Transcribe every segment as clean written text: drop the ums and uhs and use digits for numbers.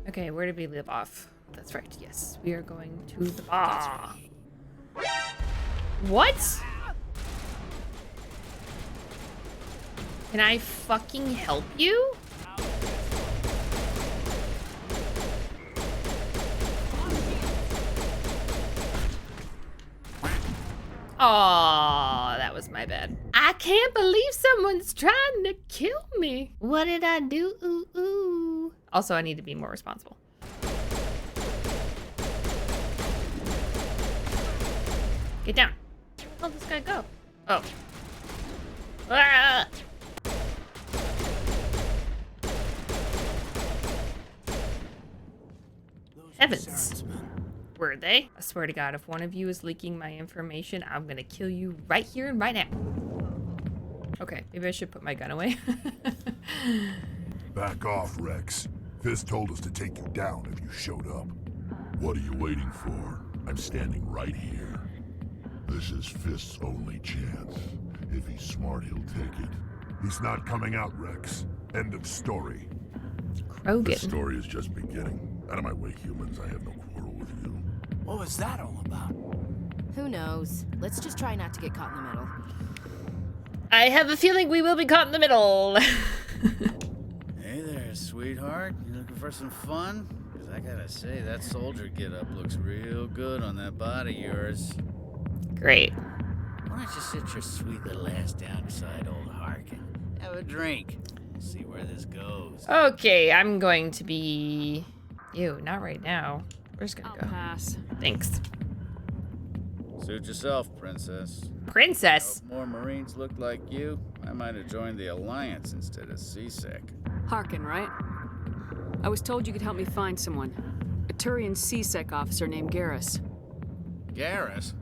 Okay, where did we leave off? That's right, yes. We are going to the bar. What? Can I fucking help you? Oh, that was my bad. I can't believe someone's trying to kill me. What did I do? Ooh, ooh. Also, I need to be more responsible. Get down. Where the hell this guy go? Oh. Ah! Heavens. Were they? I swear to God, if one of you is leaking my information, I'm gonna kill you right here and right now. Okay, maybe I should put my gun away. Back off, Rex. Fist told us to take you down if you showed up. What are you waiting for? I'm standing right here. This is Fist's only chance. If he's smart, he'll take it. He's not coming out, Rex. End of story. Krogan. The story is just beginning. Out of my way, humans. I have no quarrel with you. What was that all about? Who knows? Let's just try not to get caught in the middle. I have a feeling we will be caught in the middle. Hey there, sweetheart. You looking for some fun? 'Cause I gotta say, that soldier get-up looks real good on that body of yours. Great. Why don't you sit your sweet little ass down beside old Harkin? Have a drink. We'll see where this goes. Okay, I'm going to be... Ew, not right now. We're just gonna go. Pass. Thanks. Suit yourself, princess. Princess. If more Marines looked like you, I might have joined the Alliance instead of CSEC. Harkin, right? I was told you could help me find someone. A Turian CSEC officer named Garrus. Garrus?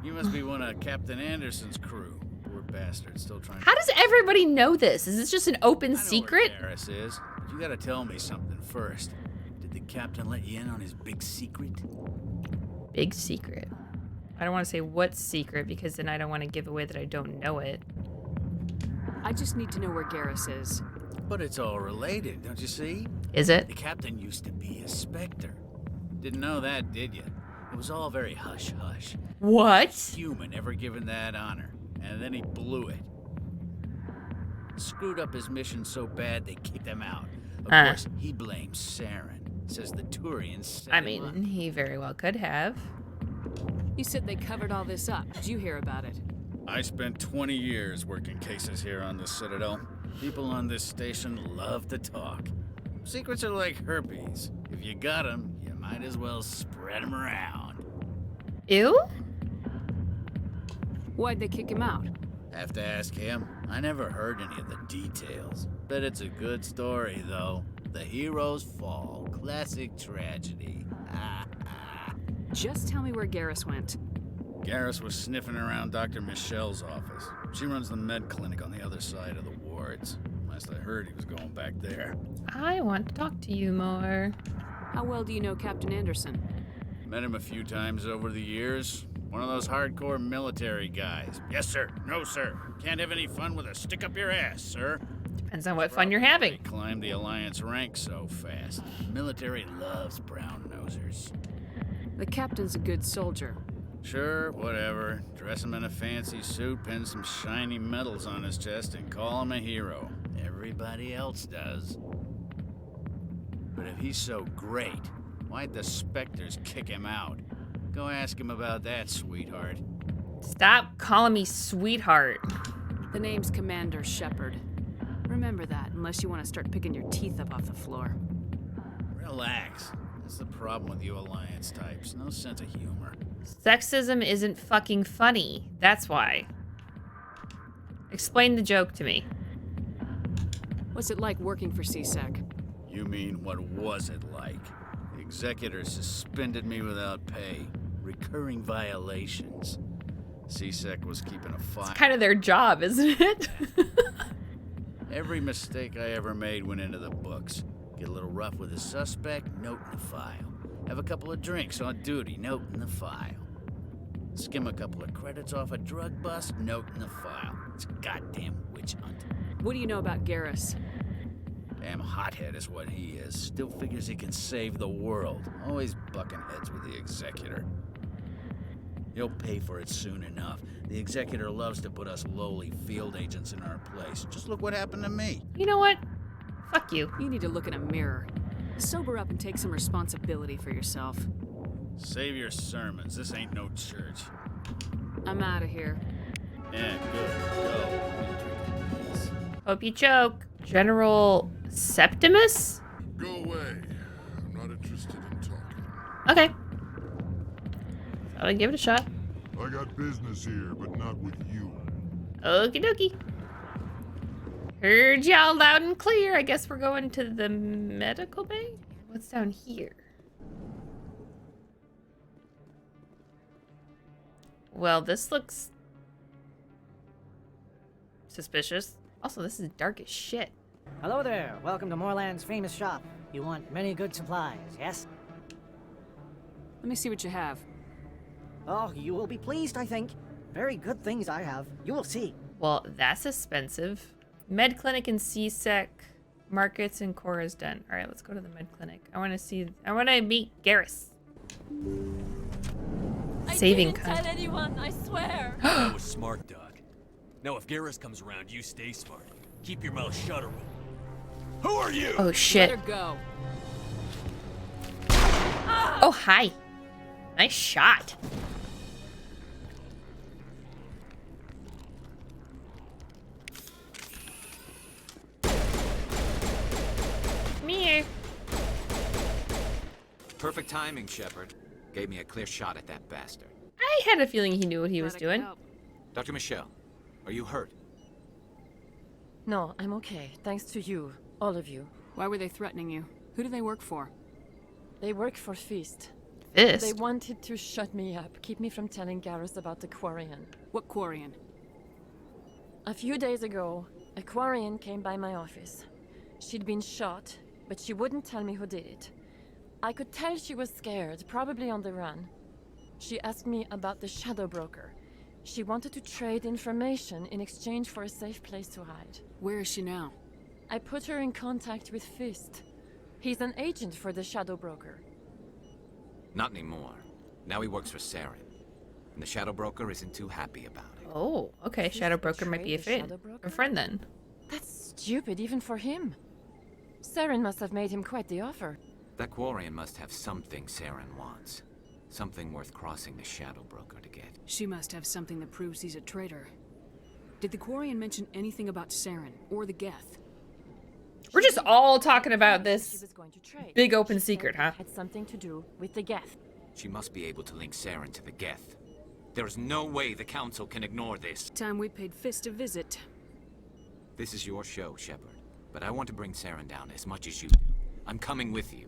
You must be one of Captain Anderson's crew. Poor bastard, still trying to... How does everybody know this? Is this just an open I know secret? where Garrus is. But you gotta tell me something first. Did the captain let you in on his big secret? Big secret. I don't want to say what secret because then I don't want to give away that I don't know it. I just need to know where Garrus is. But it's all related, don't you see? Is it? The captain used to be a Spectre. Didn't know that, did you? It was all very hush-hush. What? Human ever given that honor. And then he blew it. Screwed up his mission so bad they kicked him out. Of course, he blames Saren. Says the Turians set I him up. mean, he very well could have. You said they covered all this up. Did you hear about it? I spent 20 years working cases here on the Citadel. People on this station love to talk. Secrets are like herpes. If you got them, you might as well spread them around. Ew? Why'd they kick him out? Have to ask him. I never heard any of the details. Bet it's a good story, though. The hero's fall. Classic tragedy. Just tell me where Garrus went. Garrus was sniffing around Dr. Michelle's office. She runs the med clinic on the other side of the wards. Last I heard, he was going back there. I want to talk to you more. How well do you know Captain Anderson? Met him a few times over the years. One of those hardcore military guys. Yes, sir. No, sir. Can't have any fun with a stick up your ass, sir. Depends on what fun you're having. They climbed the Alliance ranks so fast. Military loves brown nosers. The captain's a good soldier. Sure, whatever. Dress him in a fancy suit, pin some shiny medals on his chest, and call him a hero. Everybody else does. But if he's so great, why'd the Spectres kick him out? Go ask him about that, sweetheart. Stop calling me sweetheart. The name's Commander Shepard. Remember that, unless you want to start picking your teeth up off the floor. Relax. That's the problem with you Alliance types. No sense of humor. Sexism isn't fucking funny. That's why. Explain the joke to me. What's it like working for CSEC? You mean, what was it like? The executor suspended me without pay. Recurring violations. CSEC was keeping a file. It's kind of their job, isn't it? Every mistake I ever made went into the books. Get a little rough with a suspect, note in the file. Have a couple of drinks on duty, note in the file. Skim a couple of credits off a drug bust, note in the file. It's a goddamn witch hunt. What do you know about Garrus? Damn hothead is what he is. Still figures he can save the world. Always bucking heads with the Executor. He'll pay for it soon enough. The Executor loves to put us lowly field agents in our place. Just look what happened to me. You know what? Fuck you. You need to look in a mirror. Sober up and take some responsibility for yourself. Save your sermons. This ain't no church. I'm out of here. Yeah, good. Go. Hope you choke. General Septimus? Go away. I'm not interested in talking. Okay. Thought I'd give it a shot. I got business here, but not with you. Okie dokie. Heard y'all loud and clear. I guess we're going to the medical bay? What's down here? Well, this looks suspicious. Also, this is dark as shit. Hello there. Welcome to Moorland's famous shop. You want many good supplies, yes? Let me see what you have. Oh, you will be pleased, I think. Very good things I have. You will see. Well, that's expensive. Med clinic and C-Sec markets and Cora's Den. All right, let's go to the med clinic. I want to meet Garrus. Saving I didn't tell anyone, I swear. That was smart, Doc. Now, if Garrus comes around, you stay smart. Keep your mouth shut or Who are you? Oh, shit. Let her go. Oh, hi. Nice shot. Come here. Perfect timing, Shepard. Gave me a clear shot at that bastard. I had a feeling he knew what he was Glad I could doing. help. Dr. Michelle, are you hurt? No, I'm okay. Thanks to you. All of you. Why were they threatening you? Who do they work for? They work for Feast. This. They wanted to shut me up, keep me from telling Garrus about the Quarian. What Quarian? A few days ago, a Quarian came by my office. She'd been shot, but she wouldn't tell me who did it. I could tell she was scared, probably on the run. She asked me about the Shadow Broker. She wanted to trade information in exchange for a safe place to hide. Where is she now? I put her in contact with Fist. He's an agent for the Shadow Broker. Not anymore. Now he works for Saren. And the Shadow Broker isn't too happy about it. Oh, okay. Shadow Broker might be a betrayed the friend. Shadow Broker? A friend then. That's stupid even for him. Saren must have made him quite the offer. That Quarian must have something Saren wants. Something worth crossing the Shadow Broker to get. She must have something that proves he's a traitor. Did the Quarian mention anything about Saren or the Geth? We're just all talking about She this was going to trade. big open She said secret, it huh? had something to do with the Geth. She must be able to link Saren to the Geth. There's no way the Council can ignore this. Time we paid Fist a visit. This is your show, Shepard. But I want to bring Saren down as much as you do. I'm coming with you.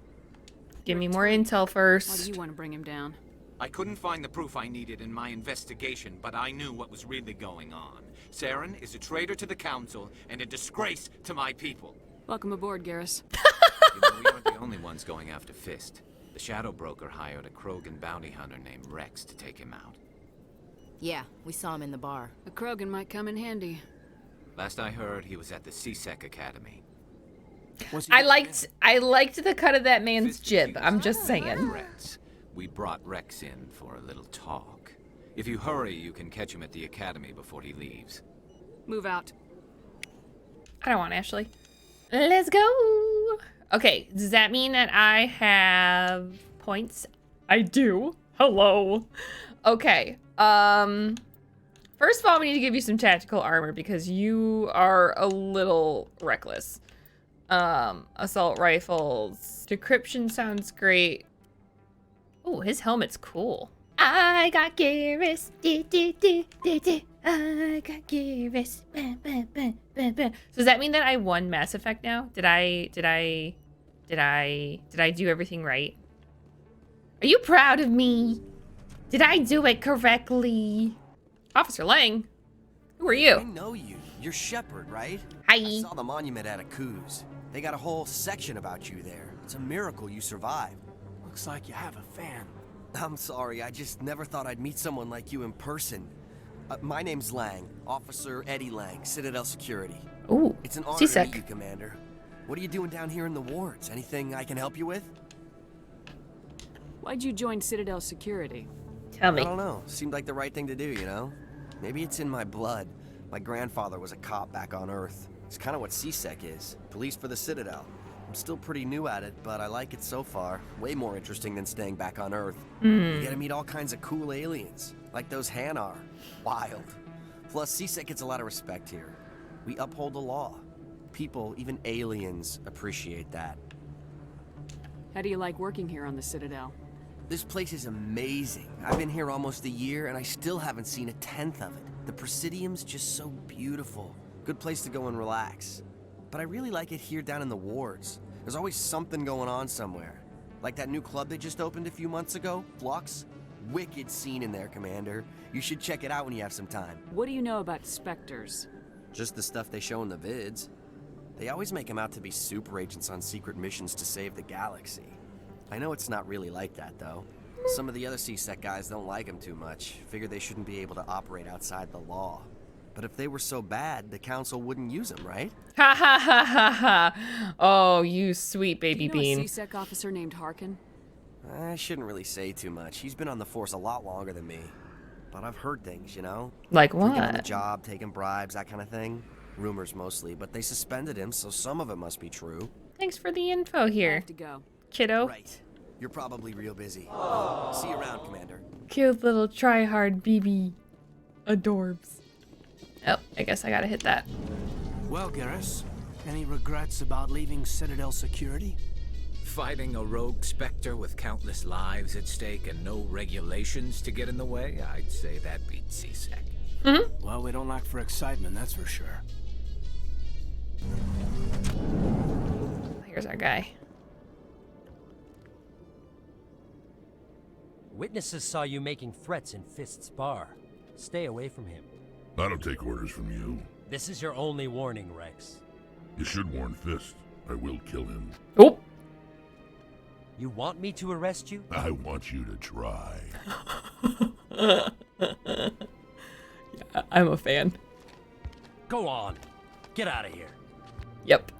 Give me more intel Why do first. you want to bring him down? I couldn't find the proof I needed in my investigation, but I knew what was really going on. Saren is a traitor to the Council and a disgrace to my people. Welcome aboard, Garrus. You know, we aren't the only ones going after Fist. The Shadow Broker hired a Krogan bounty hunter named WREX to take him out. Yeah, we saw him in the bar. A Krogan might come in handy. Last I heard, he was at the C-Sec Academy. I liked the cut of that man's Fist jib. is I'm just using saying. WREX. We brought WREX in for a little talk. If you hurry, you can catch him at the Academy before he leaves. Move out. I don't want Ashley. Let's go. Okay, does that mean that I have points? I do. Hello. Okay. First of all, we need to give you some tactical armor because you are a little reckless. Assault rifles. Decryption sounds great. Oh, his helmet's cool. I got Garrus. I got Garrus. So does that mean that I won Mass Effect now? Did I do everything right? Are you proud of me? Did I do it correctly? Officer Lang, who are I you? know you. You're Shepard, right? Hi. I saw the monument at Aku's. They got a whole section about you there. It's a miracle you survived. Looks like you have a fan. I'm sorry, I just never thought I'd meet someone like you in person. My name's Lang. Officer Eddie Lang, Citadel Security. Ooh, It's an honor to C-Sec. meet you, Commander. What are you doing down here in the wards? Anything I can help you with? Why'd you join Citadel Security? Tell me. I don't know. Seemed like the right thing to do, you know? Maybe it's in my blood. My grandfather was a cop back on Earth. It's kind of what C-Sec is. Police for the Citadel. I'm still pretty new at it, but I like it so far. Way more interesting than staying back on Earth. You get to meet all kinds of cool aliens, like those Hanar. Wild. Plus, C-Sec gets a lot of respect here. We uphold the law. People, even aliens, appreciate that. How do you like working here on the Citadel? This place is amazing. I've been here almost a year, and I still haven't seen a tenth of it. The Presidium's just so beautiful. Good place to go and relax. But I really like it here down in the wards. There's always something going on somewhere. Like that new club they just opened a few months ago, Flux. Wicked scene in there, Commander. You should check it out when you have some time. What do you know about Spectres? Just the stuff they show in the vids. They always make them out to be super agents on secret missions to save the galaxy. I know it's not really like that, though. Some of the other C-Sec guys don't like them too much. Figure they shouldn't be able to operate outside the law. But if they were so bad, the Council wouldn't use them, right? Ha ha ha ha ha. Oh, you sweet baby Do you know bean. a C-Sec officer named Harkin? I shouldn't really say too much. He's been on the force a lot longer than me. But I've heard things, you know? Like Drinking on the what? job, taking bribes, that kind of thing. Rumors mostly, but they suspended him, so some of it must be true. Thanks for the info I here, have to go. kiddo. Right. You're probably real busy. See you around, Commander. Cute little try-hard BB. Adorbs. Oh, I guess I gotta hit that. Well, Garrus, any regrets about leaving Citadel Security? Fighting a rogue Spectre with countless lives at stake and no regulations to get in the way, I'd say that beats C-Sec. Well, we don't lack for excitement, that's for sure. Here's our guy. Witnesses saw you making threats in Fist's bar. Stay away from him. I don't take orders from you. This is your only warning, Rex. You should warn Fist. I will kill him. Oh. You want me to arrest you? I want you to try. Yeah, I'm a fan. Go on. Get out of here. Yep.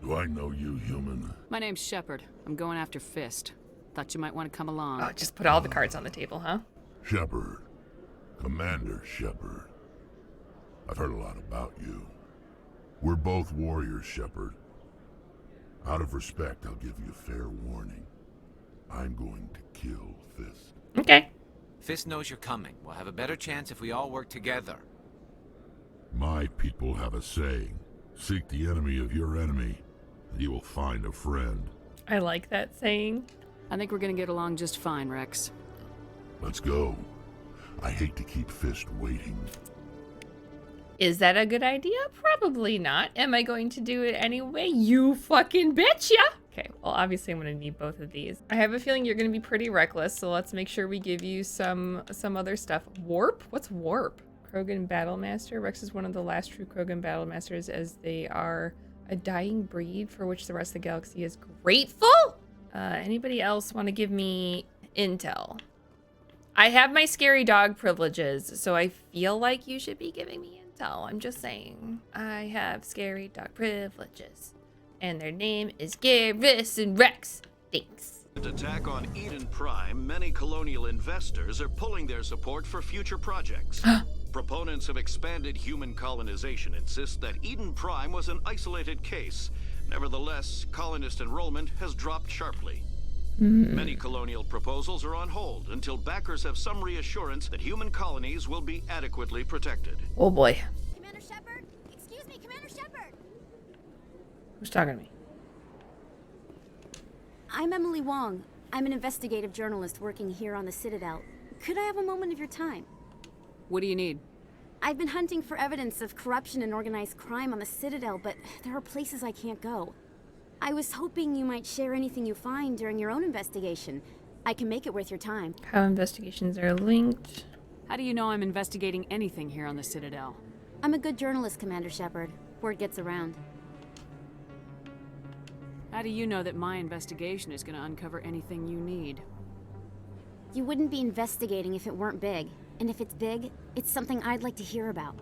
Do I know you, human? My name's Shepard. I'm going after Fist. Thought you might want to come along. Oh, just put all the cards on the table, huh? Shepard. Commander Shepard. I've heard a lot about you. We're both warriors, Shepard. Out of respect, I'll give you a fair warning. I'm going to kill Fist. Okay. Fist knows you're coming. We'll have a better chance if we all work together. My people have a saying. Seek the enemy of your enemy, and you will find a friend. I like that saying. I think we're gonna get along just fine, Rex. Let's go. I hate to keep Fist waiting. Is that a good idea? Probably not. Am I going to do it anyway? You fucking betcha! Okay, well, obviously I'm going to need both of these. I have a feeling you're going to be pretty reckless, so let's make sure we give you some other stuff. Warp? What's warp? Krogan Battlemaster. Rex is one of the last true Krogan Battlemasters, as they are a dying breed for which the rest of the galaxy is grateful? Anybody else want to give me intel? I have my scary dog privileges, so I feel like you should be giving me intel. I'm just saying. I have scary dog privileges. And their name is Garrus and Rex. Thanks. Attack on Eden Prime, many colonial investors are pulling their support for future projects. Proponents of expanded human colonization insist that Eden Prime was an isolated case. Nevertheless, colonist enrollment has dropped sharply. Many colonial proposals are on hold until backers have some reassurance that human colonies will be adequately protected. Oh boy. Commander Shepard? Excuse me, Commander Shepard! Who's talking to me? I'm Emily Wong. I'm an investigative journalist working here on the Citadel. Could I have a moment of your time? What do you need? I've been hunting for evidence of corruption and organized crime on the Citadel, but there are places I can't go. I was hoping you might share anything you find during your own investigation. I can make it worth your time. How investigations are linked. How do you know I'm investigating anything here on the Citadel? I'm a good journalist, Commander Shepard. Word gets around. How do you know that my investigation is going to uncover anything you need? You wouldn't be investigating if it weren't big. And if it's big, it's something I'd like to hear about.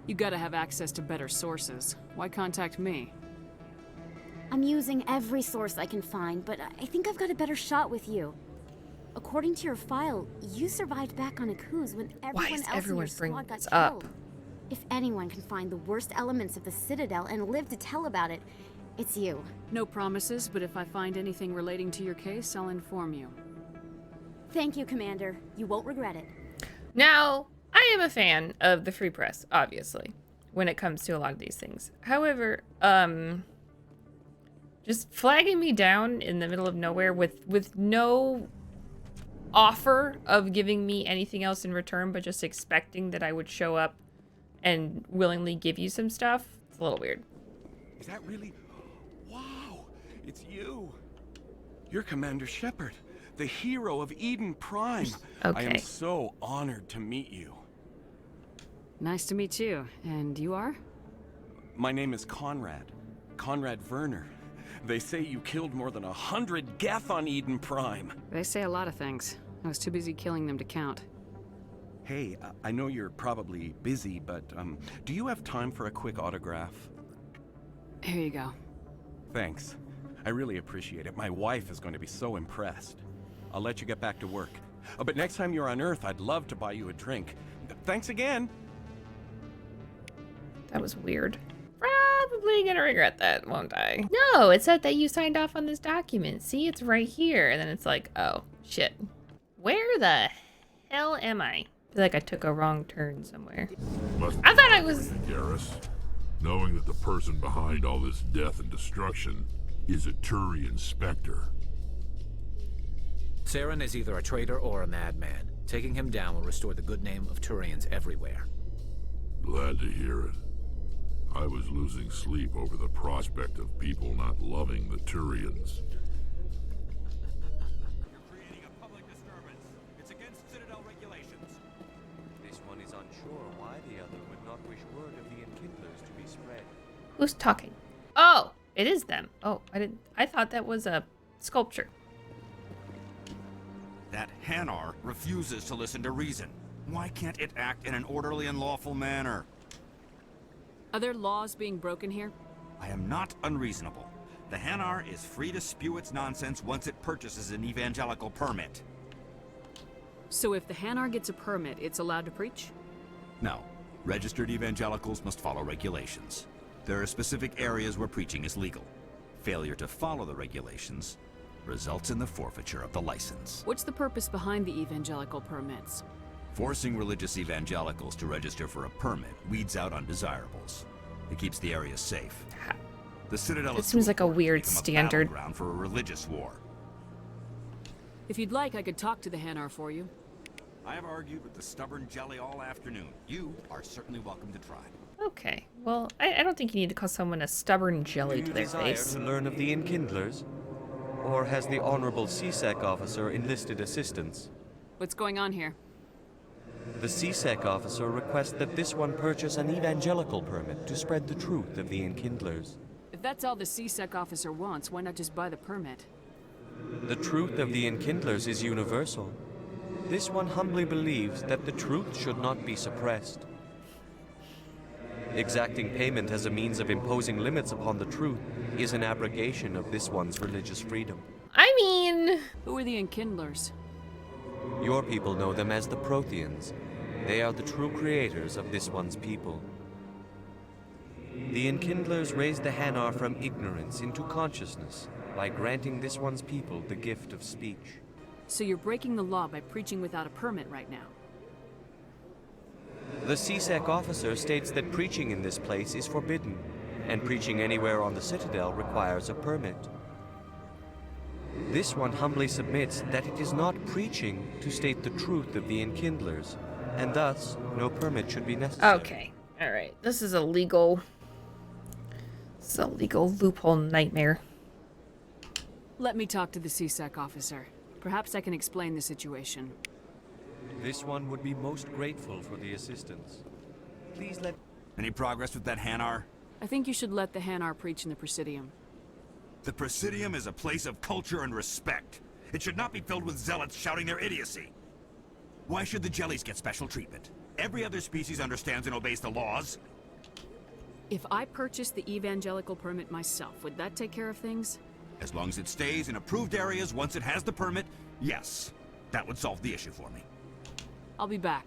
You gotta have access to better sources. Why contact me? I'm using every source I can find, but I think I've got a better shot with you. According to your file, you survived back on Akuz when everyone else in your squad got killed. If anyone can find the worst elements of the Citadel and live to tell about it, it's you. No promises, but if I find anything relating to your case, I'll inform you. Thank you, Commander. You won't regret it. Now, I am a fan of the free press, obviously, when it comes to a lot of these things. However, just flagging me down in the middle of nowhere with no offer of giving me anything else in return, but just expecting that I would show up and willingly give you some stuff, it's a little weird. Is that really? Wow, it's you. You're Commander Shepard, the hero of Eden Prime. Okay. I am so honored to meet you. Nice to meet you. And you are? My name is Conrad Werner. They say you killed more than 100 Geth on Eden Prime. They say a lot of things. I was too busy killing them to count. Hey, I know you're probably busy, but do you have time for a quick autograph? Here you go. Thanks. I really appreciate it. My wife is going to be so impressed. I'll let you get back to work. But next time you're on Earth, I'd love to buy you a drink. Thanks again. That was weird. Probably gonna regret that, won't I? No, it said that you signed off on this document. See, it's right here. And then it's like, oh, shit. Where the hell am I? I feel like I took a wrong turn somewhere. I thought I was... Garrus, knowing that the person behind all this death and destruction is a Turian Spectre. Saren is either a traitor or a madman. Taking him down will restore the good name of Turians everywhere. Glad to hear it. I was losing sleep over the prospect of people not loving the Turians. Creating a public disturbance. It's against Citadel regulations. This one is unsure why the other would not wish word of the Enkindlers to be spread. Who's talking? Oh, it is them. Oh, I thought that was a sculpture. That Hanar refuses to listen to reason. Why can't it act in an orderly and lawful manner? Are there laws being broken here? I am not unreasonable. The Hanar is free to spew its nonsense once it purchases an evangelical permit. So if the Hanar gets a permit, it's allowed to preach? No. Registered evangelicals must follow regulations. There are specific areas where preaching is legal. Failure to follow the regulations results in the forfeiture of the license. What's the purpose behind the evangelical permits? Forcing religious evangelicals to register for a permit weeds out undesirables. It keeps the area safe. The Citadel It seems like a weird standard. Ground for a religious war. If you'd like, I could talk to the Hanar for you. I have argued with the stubborn jelly all afternoon. You are certainly welcome to try. Okay, well, I don't think you need to call someone a stubborn jelly to their face. To learn of the Enkindlers? Or has the Honorable CSEC officer enlisted assistance? What's going on here? The CSEC officer requests that this one purchase an evangelical permit to spread the truth of the Enkindlers. If that's all the CSEC officer wants, why not just buy the permit? The truth of the Enkindlers is universal. This one humbly believes that the truth should not be suppressed. Exacting payment as a means of imposing limits upon the truth is an abrogation of this one's religious freedom. I mean... Who are the Enkindlers? Your people know them as the Protheans. They are the true creators of this one's people. The Enkindlers raised the Hanar from ignorance into consciousness by granting this one's people the gift of speech. So you're breaking the law by preaching without a permit right now? The CSEC officer states that preaching in this place is forbidden, and preaching anywhere on the Citadel requires a permit. This one humbly submits that it is not preaching to state the truth of the Enkindlers, and thus, no permit should be necessary. Okay, alright. This is a legal loophole nightmare. Let me talk to the CSEC officer. Perhaps I can explain the situation. This one would be most grateful for the assistance. Please let... Any progress with that Hanar? I think you should let the Hanar preach in the Presidium. The Presidium is a place of culture and respect. It should not be filled with zealots shouting their idiocy. Why should the jellies get special treatment? Every other species understands and obeys the laws. If I purchased the evangelical permit myself, would that take care of things? As long as it stays in approved areas once it has the permit, yes. That would solve the issue for me. I'll be back.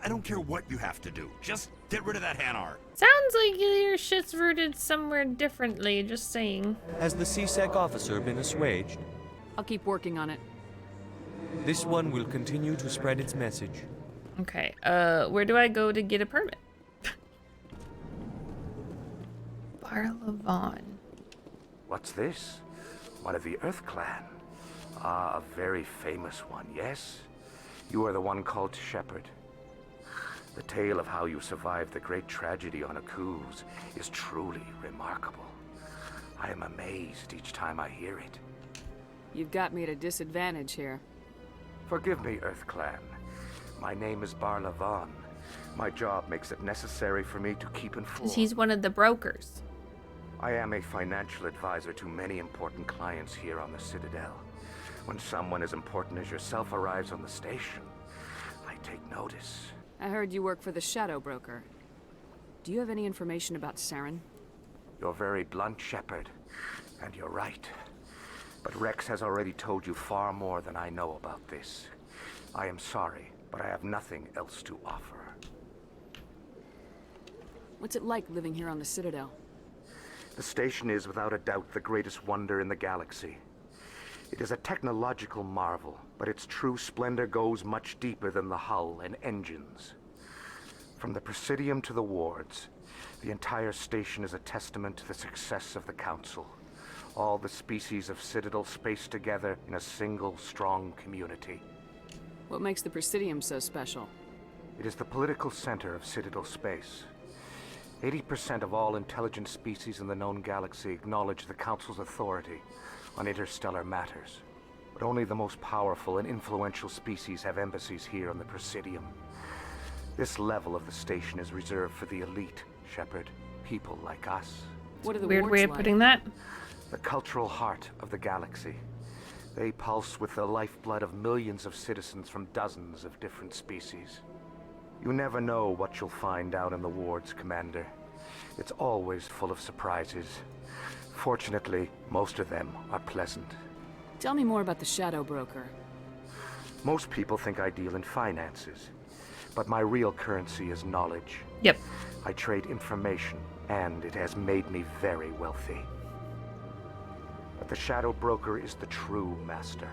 I don't care what you have to do. Just get rid of that Hanar. Sounds like your shit's rooted somewhere differently, just saying. Has the CSEC officer been assuaged? I'll keep working on it. This one will continue to spread its message. Okay, where do I go to get a permit? Barlavon. What's this? One of the Earth Clan. Ah, a very famous one, yes? You are the one called Shepard. The tale of how you survived the great tragedy on Akuz is truly remarkable. I am amazed each time I hear it. You've got me at a disadvantage here. Forgive me, Earth Clan. My name is Barlavon. My job makes it necessary for me to keep informed. He's one of the brokers. I am a financial advisor to many important clients here on the Citadel. When someone as important as yourself arrives on the station, I take notice. I heard you work for the Shadow Broker. Do you have any information about Saren? You're very blunt, Shepard, and you're right. But Rex has already told you far more than I know about this. I am sorry, but I have nothing else to offer. What's it like living here on the Citadel? The station is without a doubt the greatest wonder in the galaxy. It is a technological marvel, but its true splendor goes much deeper than the hull and engines. From the Presidium to the wards, the entire station is a testament to the success of the Council. All the species of Citadel spaced together in a single, strong community. What makes the Presidium so special? It is the political center of Citadel space. 80% of all intelligent species in the known galaxy acknowledge the Council's authority on interstellar matters. But only the most powerful and influential species have embassies here on the Presidium. This level of the station is reserved for the elite, Shepard. People like us. What are the weird wards way of like? putting that? The cultural heart of the galaxy. They pulse with the lifeblood of millions of citizens from dozens of different species. You never know what you'll find out in the wards, Commander. It's always full of surprises. Fortunately, most of them are pleasant. Tell me more about the Shadow Broker. Most people think I deal in finances, but my real currency is knowledge. Yep. I trade information, and it has made me very wealthy. But the Shadow Broker is the true master.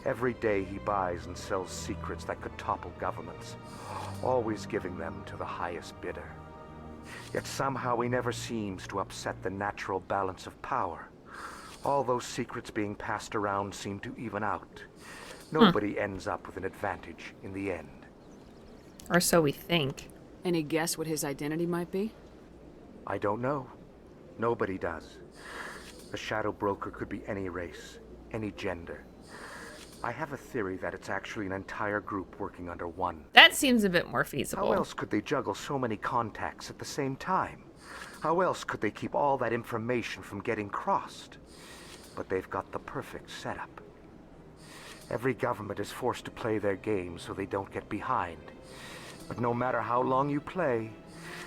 Every day he buys and sells secrets that could topple governments, always giving them to the highest bidder. Yet somehow he never seems to upset the natural balance of power. All those secrets being passed around seem to even out. Nobody ends up with an advantage in the end. Or so we think. Any guess what his identity might be? I don't know. Nobody does. The Shadow Broker could be any race, any gender. I have a theory that it's actually an entire group working under one. That seems a bit more feasible. How else could they juggle so many contacts at the same time? How else could they keep all that information from getting crossed? But they've got the perfect setup. Every government is forced to play their game so they don't get behind. But no matter how long you play,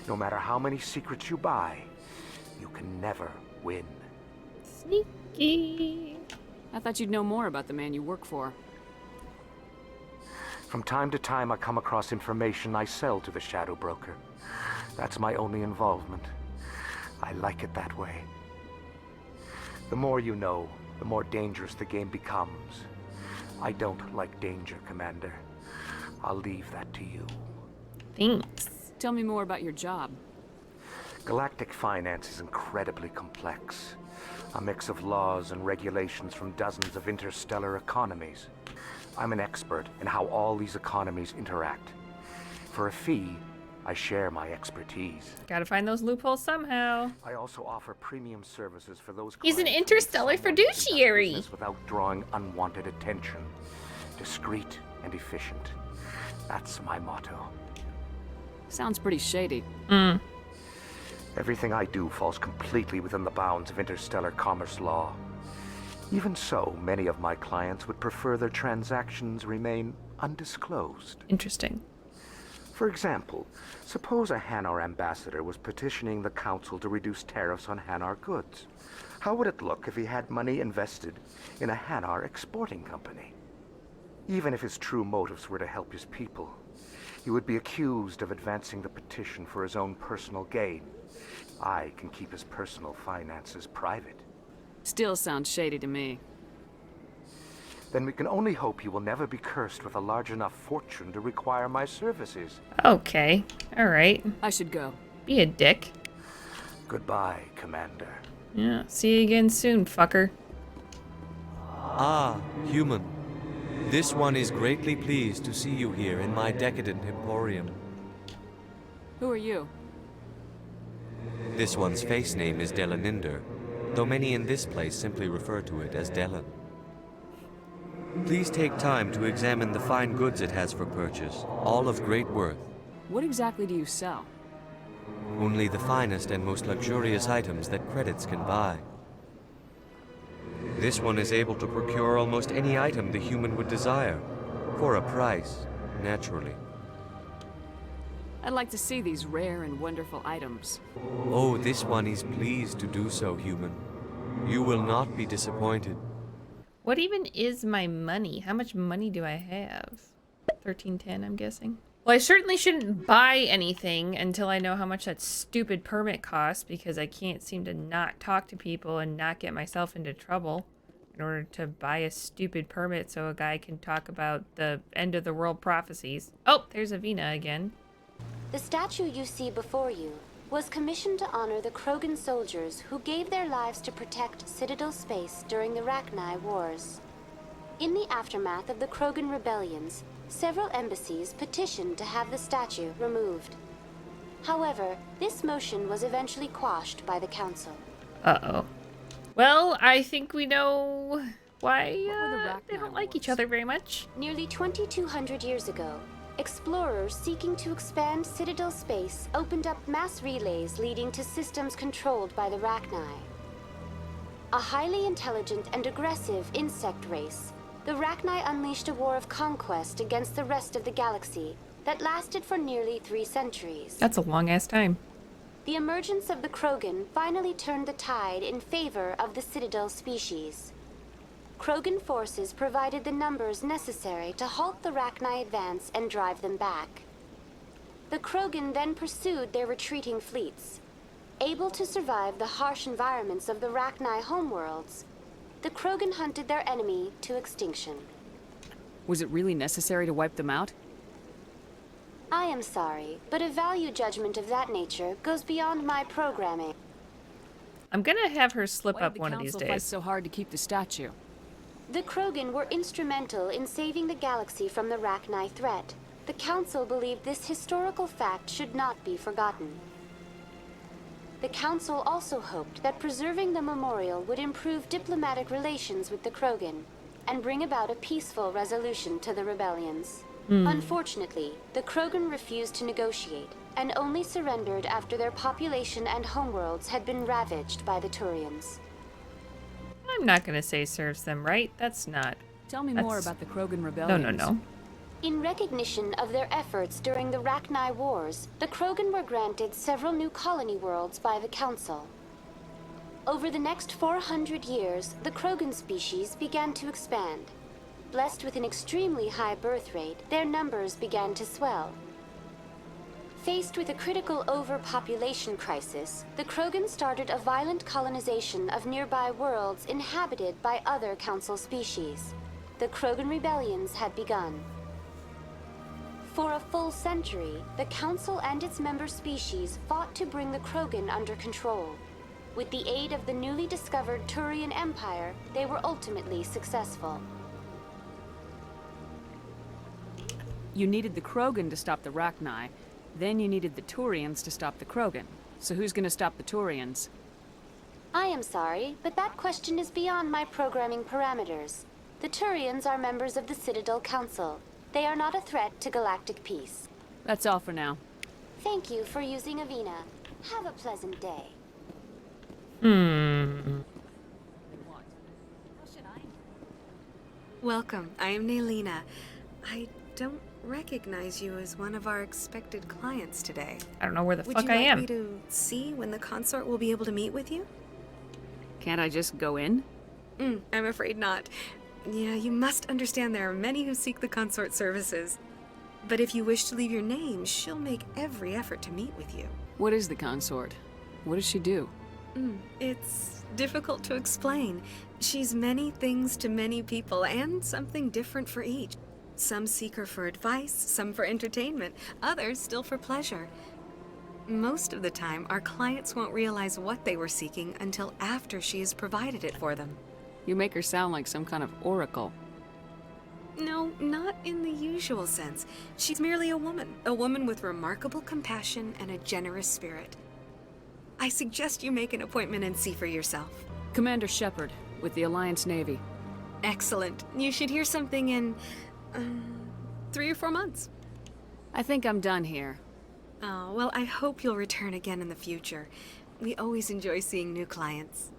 no matter how many secrets you buy, you can never win. Sneaky. I thought you'd know more about the man you work for. From time to time, I come across information I sell to the Shadow Broker. That's my only involvement. I like it that way. The more you know, the more dangerous the game becomes. I don't like danger, Commander. I'll leave that to you. Thanks. Tell me more about your job. Galactic finance is incredibly complex. A mix of laws and regulations from dozens of interstellar economies. I'm an expert in how all these economies interact. For a fee, I share my expertise. Gotta find those loopholes somehow. I also offer premium services for those He's an clients who need interstellar someone to conduct fiduciary. business without drawing unwanted attention. Discreet and efficient. That's my motto. Sounds pretty shady. Everything I do falls completely within the bounds of interstellar commerce law. Even so, many of my clients would prefer their transactions remain undisclosed. Interesting. For example, suppose a Hanar ambassador was petitioning the Council to reduce tariffs on Hanar goods. How would it look if he had money invested in a Hanar exporting company? Even if his true motives were to help his people, he would be accused of advancing the petition for his own personal gain. I can keep his personal finances private. Still sounds shady to me. Then we can only hope you will never be cursed with a large enough fortune to require my services. Okay. Alright. I should go. Be a dick. Goodbye, Commander. Yeah, see you again soon, fucker. Ah, human. This one is greatly pleased to see you here in my decadent emporium. Who are you? This one's face name is Delaninder, though many in this place simply refer to it as Delan. Please take time to examine the fine goods it has for purchase, all of great worth. What exactly do you sell? Only the finest and most luxurious items that credits can buy. This one is able to procure almost any item the human would desire, for a price, naturally. I'd like to see these rare and wonderful items. Oh, this one is pleased to do so, human. You will not be disappointed. What even is my money? How much money do I have? 1310, I'm guessing. Well, I certainly shouldn't buy anything until I know how much that stupid permit costs, because I can't seem to not talk to people and not get myself into trouble in order to buy a stupid permit so a guy can talk about the end of the world prophecies. Oh, there's Avina again. The statue you see before you was commissioned to honor the Krogan soldiers who gave their lives to protect Citadel space during the Rachni Wars. In the aftermath of the Krogan rebellions, several embassies petitioned to have the statue removed. However, this motion was eventually quashed by the Council. Uh-oh. Well, I think we know why they don't like each other very much. Nearly 2,200 years ago, explorers seeking to expand Citadel space opened up mass relays leading to systems controlled by the Rachni. A highly intelligent and aggressive insect race, the Rachni unleashed a war of conquest against the rest of the galaxy that lasted for nearly 3 centuries. That's a long-ass time. The emergence of the Krogan finally turned the tide in favor of the Citadel species. Krogan forces provided the numbers necessary to halt the Rachni advance and drive them back. The Krogan then pursued their retreating fleets. Able to survive the harsh environments of the Rachni homeworlds, the Krogan hunted their enemy to extinction. Was it really necessary to wipe them out? I am sorry, but a value judgment of that nature goes beyond my programming. I'm gonna have her slip up one of these Why did the council fight days. so hard to keep the statue? The Krogan were instrumental in saving the galaxy from the Rachni threat. The Council believed this historical fact should not be forgotten. The Council also hoped that preserving the memorial would improve diplomatic relations with the Krogan and bring about a peaceful resolution to the rebellions. Unfortunately, the Krogan refused to negotiate and only surrendered after their population and homeworlds had been ravaged by the Turians. I'm not gonna say serves them right. That's not. Tell me more about the Krogan rebellions. No. In recognition of their efforts during the Rachni Wars, the Krogan were granted several new colony worlds by the Council. Over the next 400 years, the Krogan species began to expand. Blessed with an extremely high birth rate, their numbers began to swell. Faced with a critical overpopulation crisis, the Krogan started a violent colonization of nearby worlds inhabited by other Council species. The Krogan rebellions had begun. For a full century, the Council and its member species fought to bring the Krogan under control. With the aid of the newly discovered Turian Empire, they were ultimately successful. You needed the Krogan to stop the Rachni. Then you needed the Turians to stop the Krogan. So who's gonna stop the Turians? I am sorry, but that question is beyond my programming parameters. The Turians are members of the Citadel Council. They are not a threat to galactic peace. That's all for now. Thank you for using Avina. Have a pleasant day. Welcome. I am Naylina. I don't recognize you as one of our expected clients today. I don't know where the Would fuck you I like am. me to see when the consort will be able to meet with you? Can't I just go in? I'm afraid not. Yeah, you must understand there are many who seek the consort services. But if you wish to leave your name, she'll make every effort to meet with you. What is the consort? What does she do? It's difficult to explain. She's many things to many people, and something different for each. Some seek her for advice, some for entertainment, others still for pleasure. Most of the time, our clients won't realize what they were seeking until after she has provided it for them. You make her sound like some kind of oracle. No, not in the usual sense. She's merely a woman with remarkable compassion and a generous spirit. I suggest you make an appointment and see for yourself. Commander Shepard, with the Alliance Navy. Excellent. You should hear something in 3 or 4 months. I think I'm done here. Oh, well, I hope you'll return again in the future. We always enjoy seeing new clients.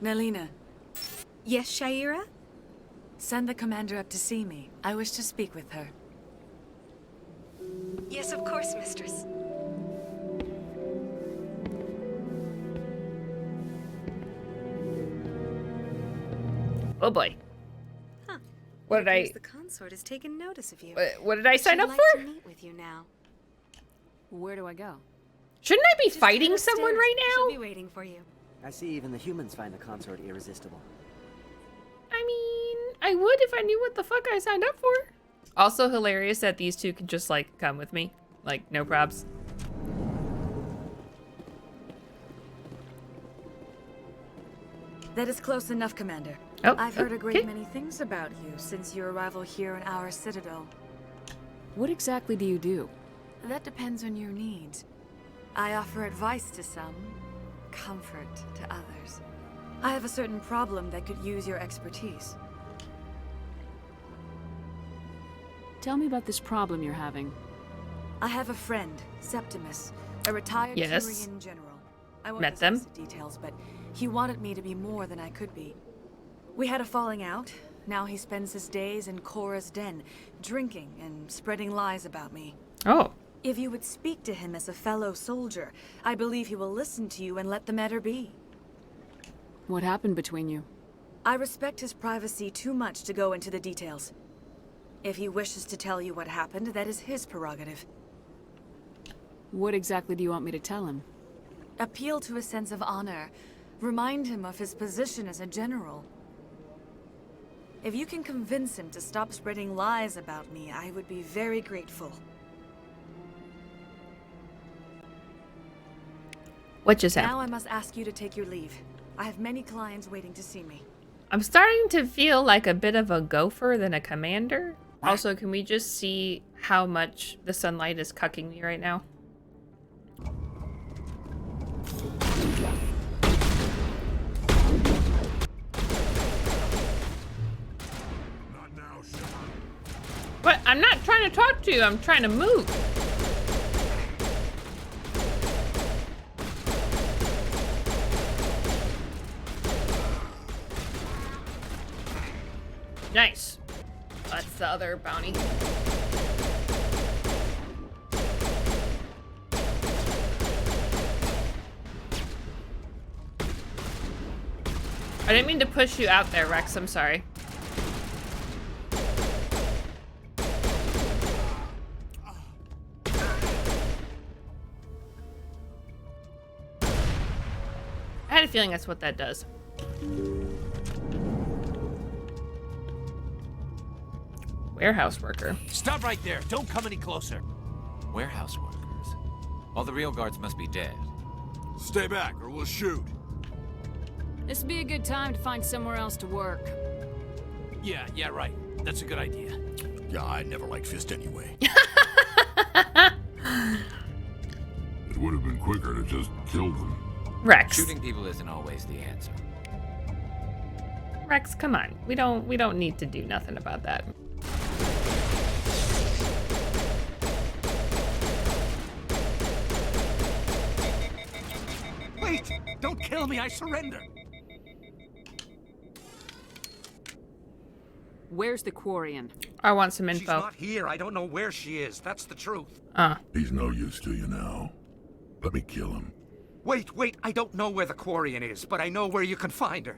Melina. Yes, Shaira? Send the commander up to see me. I wish to speak with her. Yes, of course, mistress. Oh boy. Huh. What did I... The consort has taken notice of you. What did I sign up She'd for? like to meet with you now. Where do I go? Shouldn't I be Just fighting head someone upstairs. right now? She'll be waiting for you. I see even the humans find the consort irresistible. I mean, I would if I knew what the fuck I signed up for. Also hilarious that these two could just, like, come with me. Like, no probs. That is close enough, Commander. Oh, I've heard a great okay. many things about you since your arrival here in our citadel. What exactly do you do? That depends on your needs. I offer advice to some, comfort to others. I have a certain problem that could use your expertise. Tell me about this problem you're having. I have a friend, Septimus, a retired Yes. Turian general. I won't Met them. discuss the details, but he wanted me to be more than I could be. We had a falling out. Now he spends his days in Korra's den, drinking and spreading lies about me. Oh. If you would speak to him as a fellow soldier, I believe he will listen to you and let the matter be. What happened between you? I respect his privacy too much to go into the details. If he wishes to tell you what happened, that is his prerogative. What exactly do you want me to tell him? Appeal to a sense of honor. Remind him of his position as a general. If you can convince him to stop spreading lies about me, I would be very grateful. What just happened? Now I must ask you to take your leave. I have many clients waiting to see me. I'm starting to feel like a bit of a gopher than a commander. Also, can we just see how much the sunlight is cucking me right now? But I'm not trying to talk to you, I'm trying to move. Nice. That's the other bounty. I didn't mean to push you out there, Rex. I'm sorry. I had a feeling that's what that does. Warehouse worker. Stop right there. Don't come any closer. Warehouse workers. All the real guards must be dead. Stay back or we'll shoot. This would be a good time to find somewhere else to work. Yeah, right. That's a good idea. Yeah, I never liked Fist anyway. It would have been quicker to just kill them. Rex. Shooting people isn't always the answer. Rex, come on. We don't need to do nothing about that. Wait! Don't kill me, I surrender! Where's the Quarian? I want some She's info. not here. I don't know where she is. That's the truth. He's no use to you now. Let me kill him. Wait. I don't know where the Quarian is, but I know where you can find her.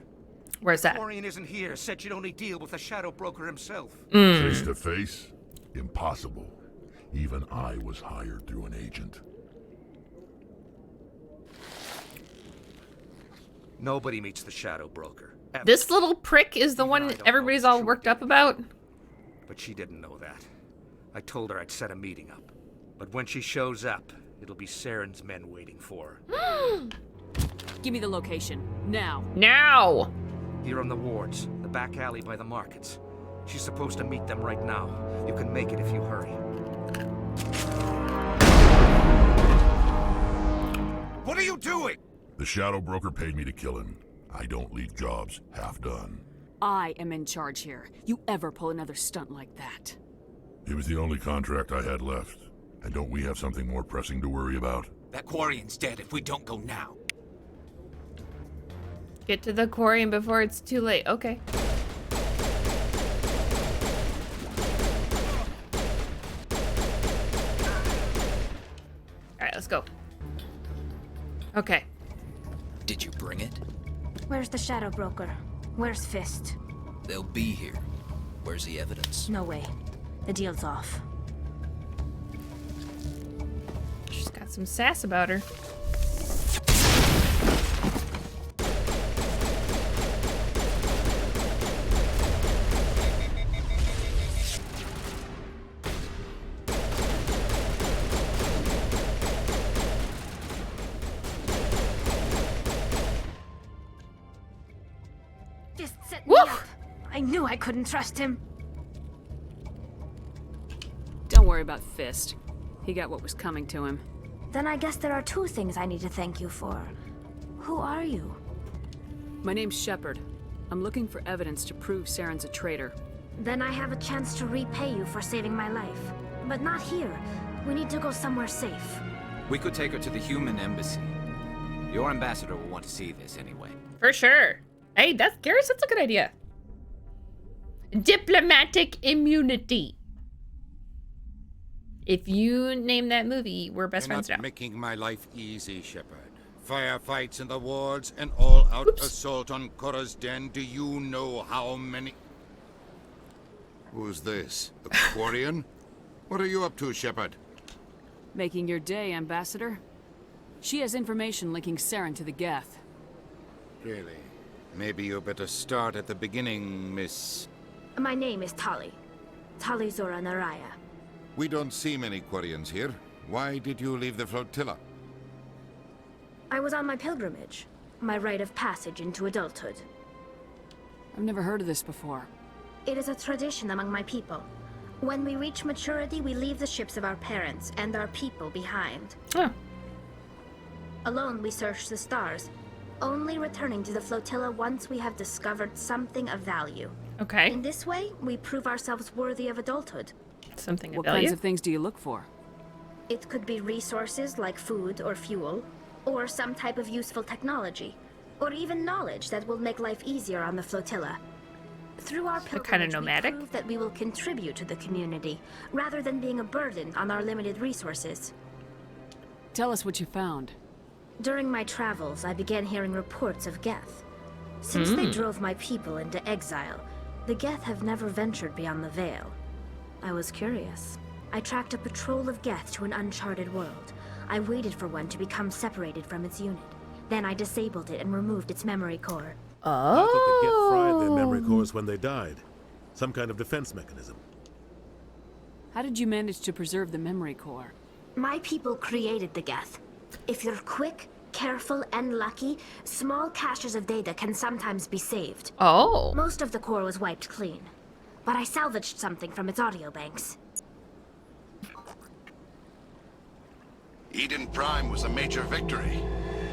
Where's that? Quarian isn't here. Said she'd only deal with the Shadow Broker himself. Face to face? Impossible. Even I was hired through an agent. Nobody meets the Shadow Broker. Ever. This little prick is the one everybody's all worked up about? But she didn't know that. I told her I'd set a meeting up. But when she shows up, it'll be Saren's men waiting for her. Give me the location. Now. Now! Here on the wards, the back alley by the markets. She's supposed to meet them right now. You can make it if you hurry. What are you doing? The Shadow Broker paid me to kill him. I don't leave jobs half done. I am in charge here. You ever pull another stunt like that? It was the only contract I had left. And don't we have something more pressing to worry about? That Quarian's dead if we don't go now. Get to the Quarian before it's too late. Okay. Alright, let's go. Okay. Did you bring it? Where's the Shadow Broker? Where's Fist? They'll be here. Where's the evidence? No way. The deal's off. She's got some sass about her. I knew I couldn't trust him. Don't worry about Fist. He got what was coming to him. Then I guess there are two things I need to thank you for. Who are you? My name's Shepard. I'm looking for evidence to prove Saren's a traitor. Then I have a chance to repay you for saving my life. But not here. We need to go somewhere safe. We could take her to the human embassy. Your ambassador will want to see this anyway. For sure. Hey, that's Garrus, that's a good idea. Diplomatic immunity. If you name that movie, we're best friends now. Making my life easy, Shepard. Firefights in the wards, an all-out assault on Korra's den. Do you know how many... Who's this? The Quarian? What are you up to, Shepard? Making your day, Ambassador. She has information linking Saren to the Geth. Really? Maybe you better start at the beginning, Miss... My name is Tali. Tali Zora Naraya. We don't see many Quarians here. Why did you leave the flotilla? I was on my pilgrimage. My rite of passage into adulthood. I've never heard of this before. It is a tradition among my people. When we reach maturity, we leave the ships of our parents and our people behind. Oh. Alone, we search the stars, only returning to the flotilla once we have discovered something of value. Okay. In this way, we prove ourselves worthy of adulthood. Something of What value? kinds of things do you look for? It could be resources like food or fuel, or some type of useful technology, or even knowledge that will make life easier on the flotilla. Through our pilgrimage, kind of nomadic. we prove that we will contribute to the community, rather than being a burden on our limited resources. Tell us what you found. During my travels, I began hearing reports of Geth. Since they drove my people into exile, the Geth have never ventured beyond the Veil. I was curious. I tracked a patrol of Geth to an uncharted world. I waited for one to become separated from its unit. Then I disabled it and removed its memory core. Oh. I thought the Geth fried their memory cores when they died. Some kind of defense mechanism. How did you manage to preserve the memory core? My people created the Geth. If you're quick, careful, and lucky, small caches of data can sometimes be saved. Oh. Most of the core was wiped clean, but I salvaged something from its audio banks. Eden Prime was a major victory.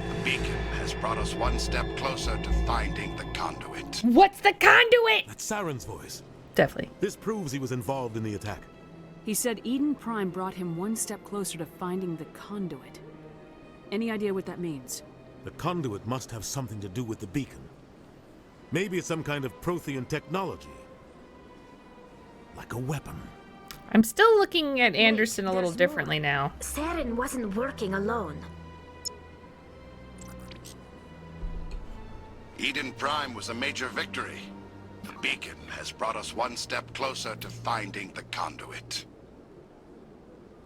The beacon has brought us one step closer to finding the conduit. What's the conduit? That's Saren's voice. Definitely. This proves he was involved in the attack. He said Eden Prime brought him one step closer to finding the conduit. Any idea what that means? The conduit must have something to do with the beacon. Maybe it's some kind of Prothean technology. like a weapon. I'm still looking at Anderson a little differently now. Saren wasn't working alone. Eden Prime was a major victory. The beacon has brought us one step closer to finding the conduit.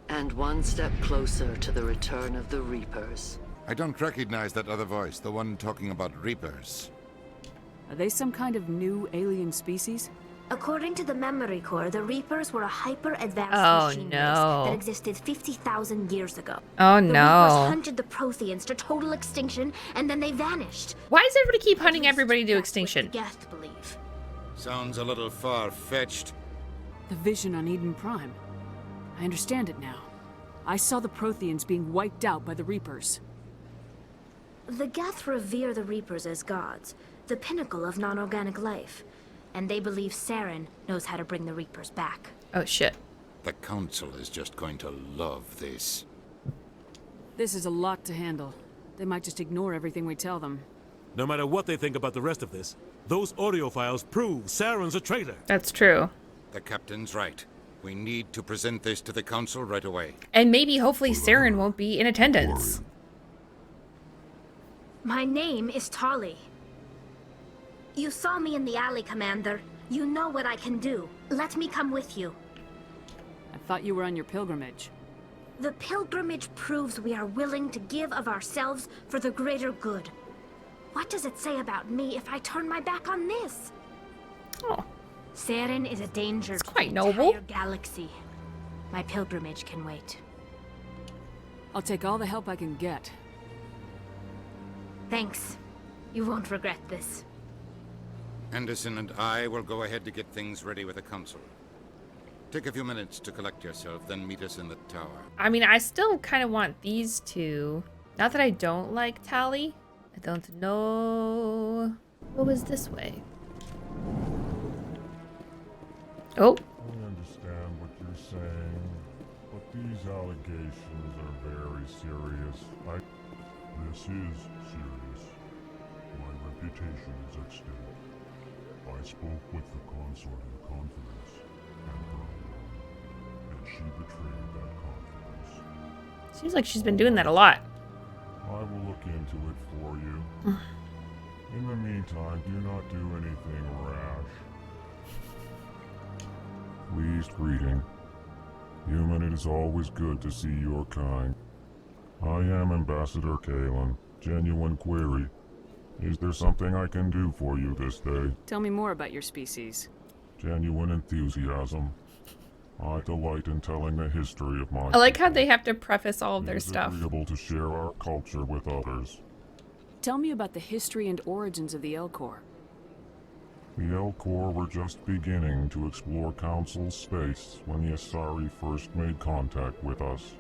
And one step closer to the return of the Reapers. I don't recognize that other voice, the one talking about Reapers. Are they some kind of new alien species? According to the memory core, the Reapers were a hyper-advanced machine race that existed 50,000 years ago. Oh, the no. Reapers hunted the Protheans to total extinction, and then they vanished. Why does everybody keep hunting everybody to extinction? Geth believe. Sounds a little far-fetched. The vision on Eden Prime. I understand it now. I saw the Protheans being wiped out by the Reapers. The Geth revere the Reapers as gods, the pinnacle of non-organic life. And they believe Saren knows how to bring the Reapers back. Oh, shit. The Council is just going to love this. This is a lot to handle. They might just ignore everything we tell them. No matter what they think about the rest of this, those audio files prove Saren's a traitor. That's true. The Captain's right. We need to present this to the Council right away. And maybe, hopefully, Saren won't be in attendance. My name is Tali. You saw me in the alley, Commander. You know what I can do. Let me come with you. I thought you were on your pilgrimage. The pilgrimage proves we are willing to give of ourselves for the greater good. What does it say about me if I turn my back on this? Oh. Saren is a danger It's to quite the noble. entire galaxy. My pilgrimage can wait. I'll take all the help I can get. Thanks. You won't regret this. Anderson and I will go ahead to get things ready with the Council. Take a few minutes to collect yourself, then meet us in the tower. I mean, I still kind of want these two. Not that I don't like Tali. I don't know. What was this way? Oh. I understand what you're saying, but these allegations are very serious. This is serious. My reputation is at stake. I spoke with the consort in confidence, and she betrayed that confidence. Seems like she's been doing that a lot. I will look into it for you. In the meantime, do not do anything rash. Pleased greeting. Human, it is always good to see your kind. I am Ambassador Kalen. Genuine query. Is there something I can do for you this day? Tell me more about your species. Genuine enthusiasm. I delight in telling the history of my I like how they have to preface all of their stuff. It is agreeable to share our culture with others. Tell me about the history and origins of the Elcor. The Elcor were just beginning to explore Council space when the Asari first made contact with us.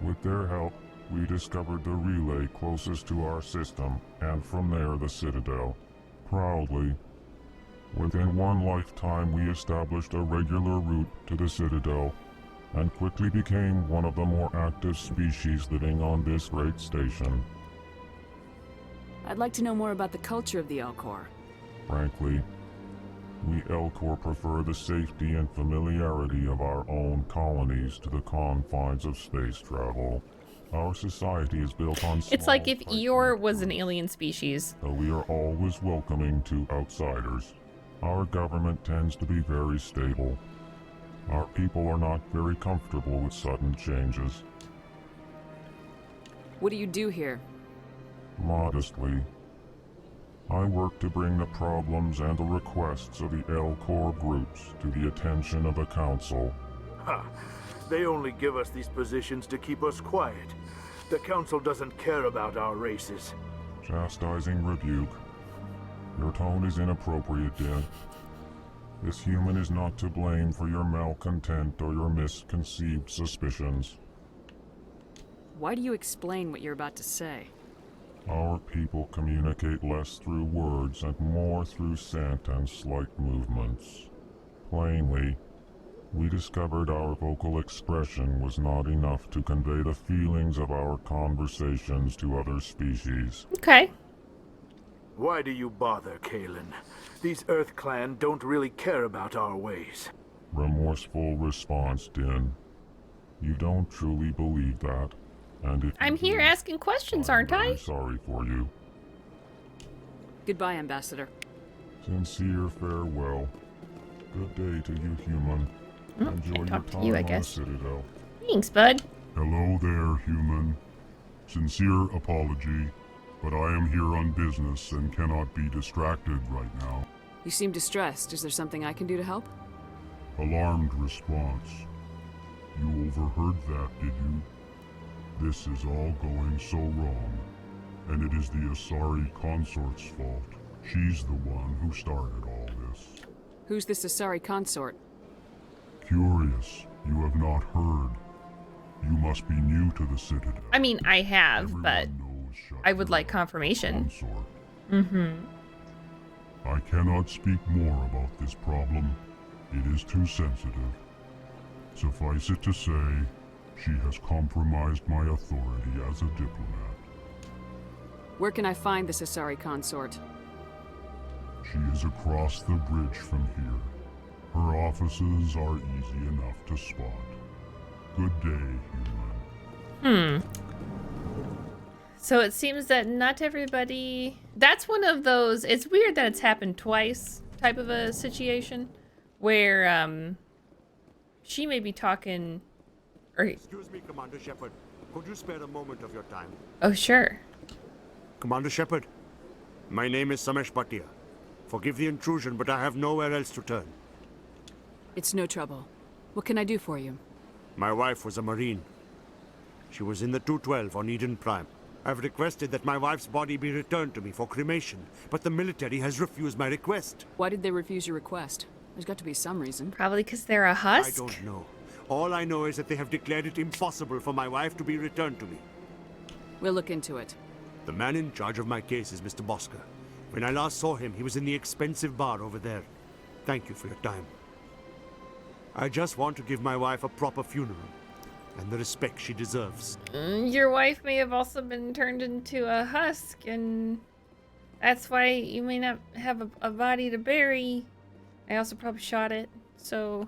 With their help, we discovered the relay closest to our system, and from there the Citadel. Proudly, within one lifetime we established a regular route to the Citadel, and quickly became one of the more active species living on this great station. I'd like to know more about the culture of the Elcor. Frankly, we Elcor prefer the safety and familiarity of our own colonies to the confines of space travel. Our society is built on It's like if Eeyore was an alien species. though we are always welcoming to outsiders. Our government tends to be very stable. Our people are not very comfortable with sudden changes. What do you do here? Modestly, I work to bring the problems and the requests of the Elcor groups to the attention of the Council. Ha! They only give us these positions to keep us quiet. The Council doesn't care about our races. Chastising rebuke. Your tone is inappropriate, Din. This human is not to blame for your malcontent or your misconceived suspicions. Why do you explain what you're about to say? Our people communicate less through words and more through scent and slight movements. Plainly, we discovered our vocal expression was not enough to convey the feelings of our conversations to other species. Okay. Why do you bother, Kalen? These Earth Clan don't really care about our ways. Remorseful response, Din. You don't truly believe that, and if I'm here asking questions, aren't I? I'm sorry for you. Goodbye, Ambassador. Sincere farewell. Good day to you, human. Enjoy your talk to time you, I on the guess. Citadel. Thanks, bud. Hello there, human. Sincere apology, but I am here on business and cannot be distracted right now. You seem distressed. Is there something I can do to help? Alarmed response. You overheard that, did you? This is all going so wrong, and it is the Asari consort's fault. She's the one who started all this. Who's this Asari consort? Curious, you have not heard. You must be new to the Citadel. I mean, I have, but I would like confirmation. Mm-hmm. I cannot speak more about this problem. It is too sensitive. Suffice it to say, she has compromised my authority as a diplomat. Where can I find this Asari consort? She is across the bridge from here. Her offices are easy enough to spot. Good day, human. So it seems that not everybody... That's one of those... It's weird that it's happened twice type of a situation where she may be talking... Excuse me, Commander Shepard. Could you spare a moment of your time? Oh, sure. Commander Shepard, my name is Samesh Bhatia. Forgive the intrusion, but I have nowhere else to turn. It's no trouble. What can I do for you? My wife was a Marine. She was in the 212 on Eden Prime. I've requested that my wife's body be returned to me for cremation, but the military has refused my request. Why did they refuse your request? There's got to be some reason. Probably because they're a husk? I don't know. All I know is that they have declared it impossible for my wife to be returned to me. We'll look into it. The man in charge of my case is Mr. Bosker. When I last saw him, he was in the expensive bar over there. Thank you for your time. I just want to give my wife a proper funeral and the respect she deserves. Your wife may have also been turned into a husk, and that's why you may not have a body to bury. I also probably shot it, so...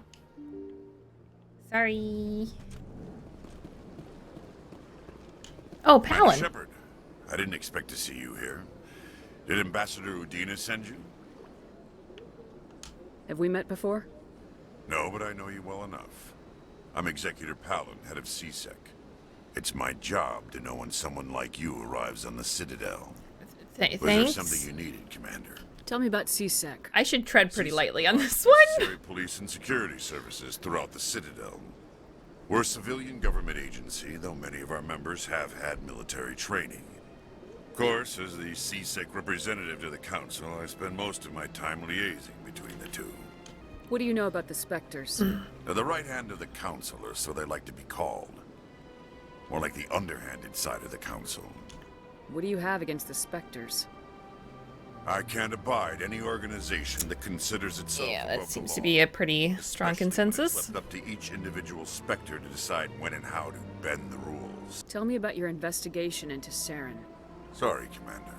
Sorry. Oh, Palin. Shepard, I didn't expect to see you here. Did Ambassador Udina send you? Have we met before? No, but I know you well enough. I'm Executor Palin, head of CSEC. It's my job to know when someone like you arrives on the Citadel. Thanks. Was there something you needed, Commander? Tell me about CSEC. I should tread pretty lightly on this one. Necessary police and security services throughout the Citadel. We're a civilian government agency, though many of our members have had military training. Of course, as the CSEC representative to the Council, I spend most of my time liaising between the two. What do you know about the Spectres? They're the right hand of the Council, or so they like to be called. More like the underhanded side of the Council. What do you have against the Spectres? I can't abide any organization that considers itself Yeah, that above seems the to law, be a pretty strong consensus. It's left up to each individual Spectre to decide when and how to bend the rules. Tell me about your investigation into Saren. Sorry, Commander.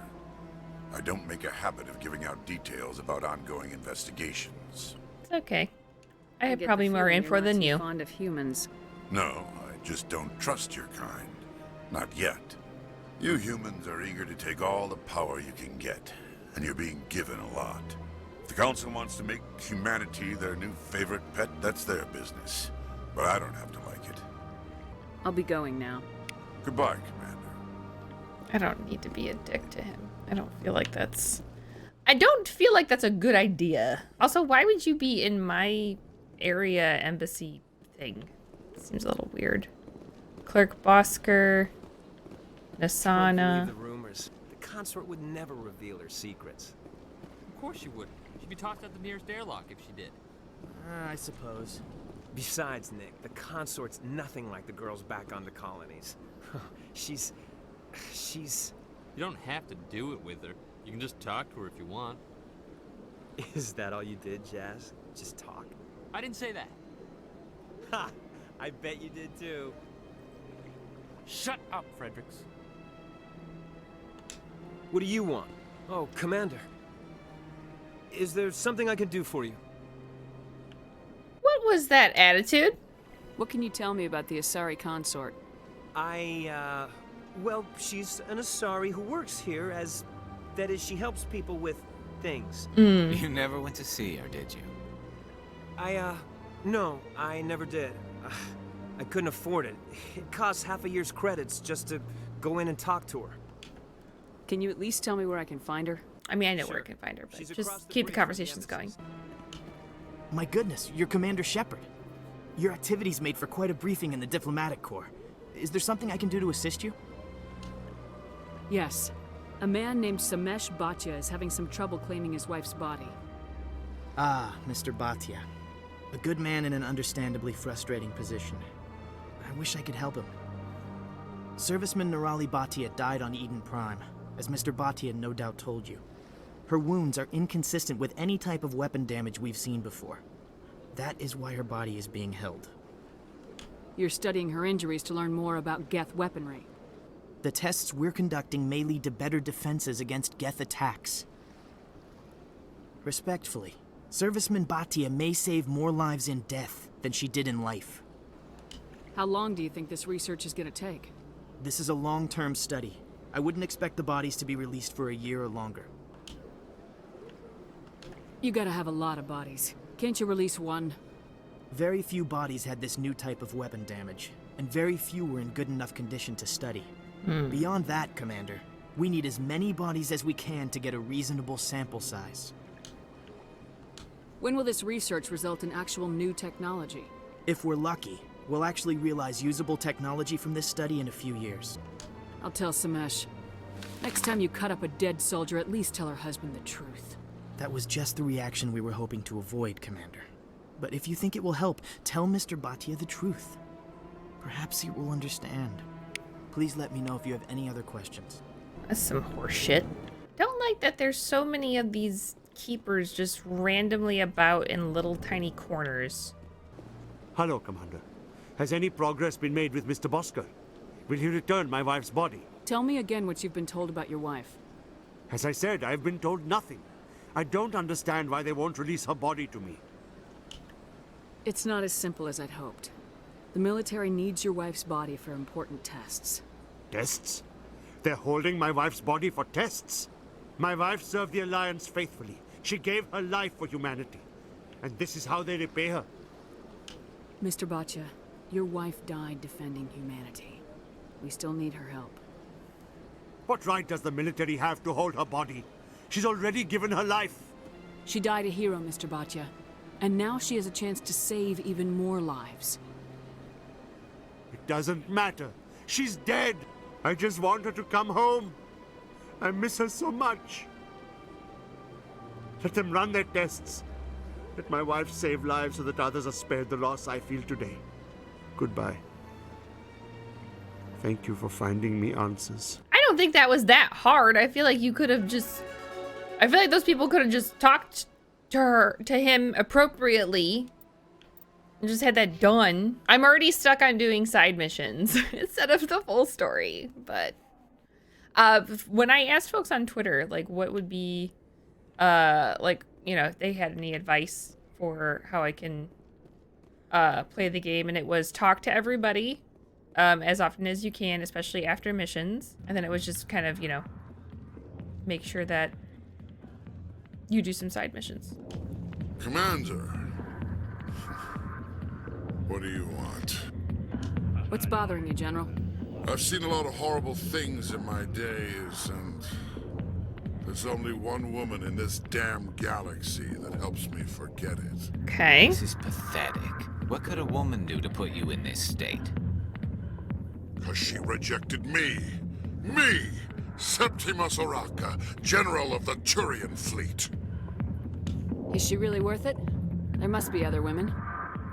I don't make a habit of giving out details about ongoing investigations. It's okay. I have get probably the more feeling info you're not than too you. Fond of humans. No, I just don't trust your kind. Not yet. You humans are eager to take all the power you can get, and you're being given a lot. If the Council wants to make humanity their new favorite pet, that's their business. But I don't have to like it. I'll be going now. Goodbye, Commander. I don't need to be a dick to him. I don't feel like that's a good idea. Also, why would you be in my area embassy thing? Seems a little weird. Clerk Bosker, Nasana. The rumors. The consort would never reveal her secrets. Of course she wouldn't. She'd be tossed out the nearest airlock if she did. I suppose. Besides, Nick, the consort's nothing like the girls back on the colonies. She's... You don't have to do it with her. You can just talk to her if you want. Is that all you did, Jazz? Just talk? I didn't say that. Ha! I bet you did too. Shut up, Fredericks. What do you want? Oh, Commander. Is there something I can do for you? What was that attitude? What can you tell me about the Asari consort? Well, she's an Asari who works here as... That is, she helps people with things. You never went to see her, did you? No, I never did. I couldn't afford it. It costs half a year's credits just to go in and talk to her. Can you at least tell me where I can find her? I mean, I know where I can find her, but just keep the conversations going. My goodness, you're Commander Shepard. Your activities made for quite a briefing in the Diplomatic Corps. Is there something I can do to assist you? Yes. A man named Samesh Bhatia is having some trouble claiming his wife's body. Ah, Mr. Bhatia. A good man in an understandably frustrating position. I wish I could help him. Serviceman Nirali Bhatia died on Eden Prime, as Mr. Bhatia no doubt told you. Her wounds are inconsistent with any type of weapon damage we've seen before. That is why her body is being held. You're studying her injuries to learn more about Geth weaponry. The tests we're conducting may lead to better defenses against Geth attacks. Respectfully, Serviceman Bhatia may save more lives in death than she did in life. How long do you think this research is going to take? This is a long-term study. I wouldn't expect the bodies to be released for a year or longer. You gotta have a lot of bodies. Can't you release one? Very few bodies had this new type of weapon damage, and very few were in good enough condition to study. Beyond that, Commander, we need as many bodies as we can to get a reasonable sample size. When will this research result in actual new technology? If we're lucky, we'll actually realize usable technology from this study in a few years. I'll tell Samesh. Next time you cut up a dead soldier, at least tell her husband the truth. That was just the reaction we were hoping to avoid, Commander. But if you think it will help, tell Mr. Bhatia the truth. Perhaps he will understand. Please let me know if you have any other questions. That's some horseshit. Don't like that there's so many of these keepers just randomly about in little tiny corners. Hello, Commander. Has any progress been made with Mr. Bosker? Will he return my wife's body? Tell me again what you've been told about your wife. As I said, I've been told nothing. I don't understand why they won't release her body to me. It's not as simple as I'd hoped. The military needs your wife's body for important tests. Tests? They're holding my wife's body for tests? My wife served the Alliance faithfully. She gave her life for humanity. And this is how they repay her. Mr. Bhatia, your wife died defending humanity. We still need her help. What right does the military have to hold her body? She's already given her life. She died a hero, Mr. Bhatia. And now she has a chance to save even more lives. It doesn't matter. She's dead. I just want her to come home. I miss her so much. Let them run their tests. Let my wife save lives so that others are spared the loss I feel today. Goodbye. Thank you for finding me answers. I don't think that was that hard. I feel like you could have just... I feel like those people could have just talked to him appropriately and just had that done. I'm already stuck on doing side missions instead of the full story. But when I asked folks on Twitter, like, what would be, like, you know, if they had any advice for how I can play the game, and it was talk to everybody as often as you can, especially after missions. And then it was just kind of, you know, make sure that you do some side missions. Commander, what do you want? What's bothering you, General? I've seen a lot of horrible things in my days, and there's only one woman in this damn galaxy that helps me forget it. Okay. This is pathetic. What could a woman do to put you in this state? 'Cause she rejected me. Me! Septimus Oraka, General of the Turian Fleet. Is she really worth it? There must be other women.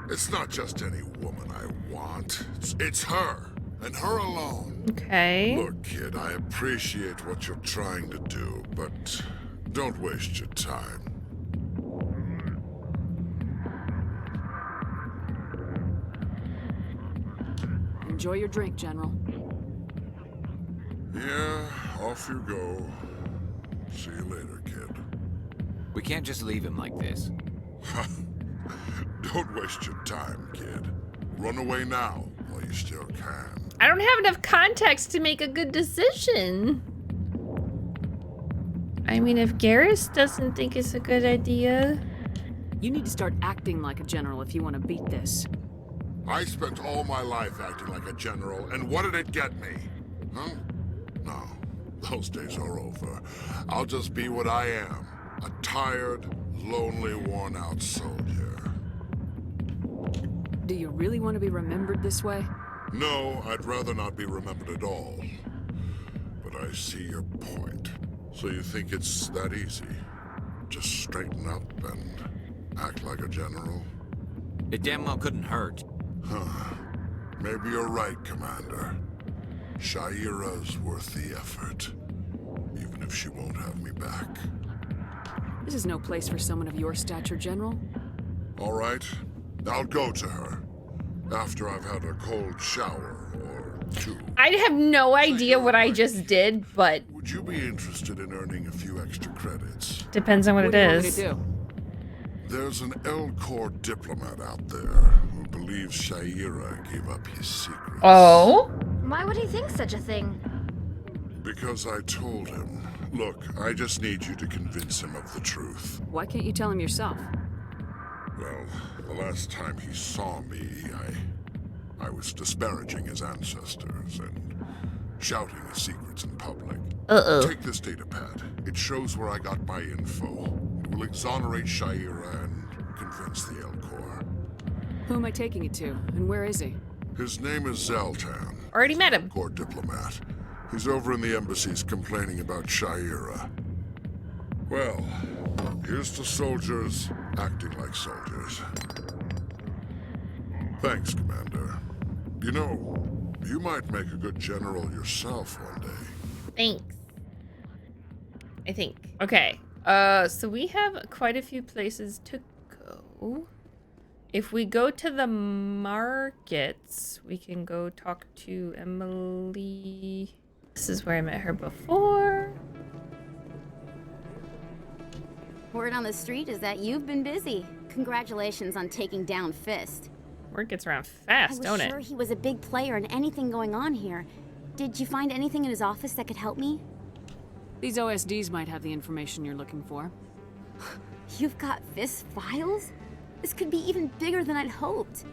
It's not just any woman I want. It's her, and her alone. Okay. Look, kid, I appreciate what you're trying to do, but don't waste your time. Enjoy your drink, General. Yeah, off you go. See you later, kid. We can't just leave him like this. Don't waste your time, kid. Run away now while you still can. I don't have enough context to make a good decision. I mean, if Garrus doesn't think it's a good idea... You need to start acting like a general if you want to beat this. I spent all my life acting like a general, and what did it get me? Huh? No, those days are over. I'll just be what I am. A tired, lonely, worn-out soldier. Do you really want to be remembered this way? No, I'd rather not be remembered at all. But I see your point. So you think it's that easy? Just straighten up and act like a general? It damn well couldn't hurt. Huh. Maybe you're right, Commander. Shaira's worth the effort. Even if she won't have me back. This is no place for someone of your stature, General. All right. I'll go to her. After I've had a cold shower or two. I have no idea what I just did, but... Would you be interested in earning a few extra credits? Depends on what it is. What do you want me to do? There's an L-Corps diplomat out there who believes Shaira gave up his secrets. Oh? Why would he think such a thing? Because I told him. Look, I just need you to convince him of the truth. Why can't you tell him yourself? Well, the last time he saw me, I was disparaging his ancestors and shouting his secrets in public. Uh-oh. Take this data pad. It shows where I got my info. It will exonerate Shaira and convince the L-Corps. Who am I taking it to, and where is he? His name is Zoltan. Already met him. Corps diplomat. He's over in the embassies complaining about Shaira. Well, here's to soldiers acting like soldiers. Thanks, Commander. You know, you might make a good general yourself one day. Thanks. I think. Okay. So we have quite a few places to go. If we go to the markets, we can go talk to Emily. This is where I met her before. Word on the street is that you've been busy. Congratulations on taking down Fist. Word gets around fast, don't it? I was sure he was a big player in anything going on here. Did you find anything in his office that could help me? These OSDs might have the information you're looking for. You've got Fist's files? This could be even bigger than I'd hoped.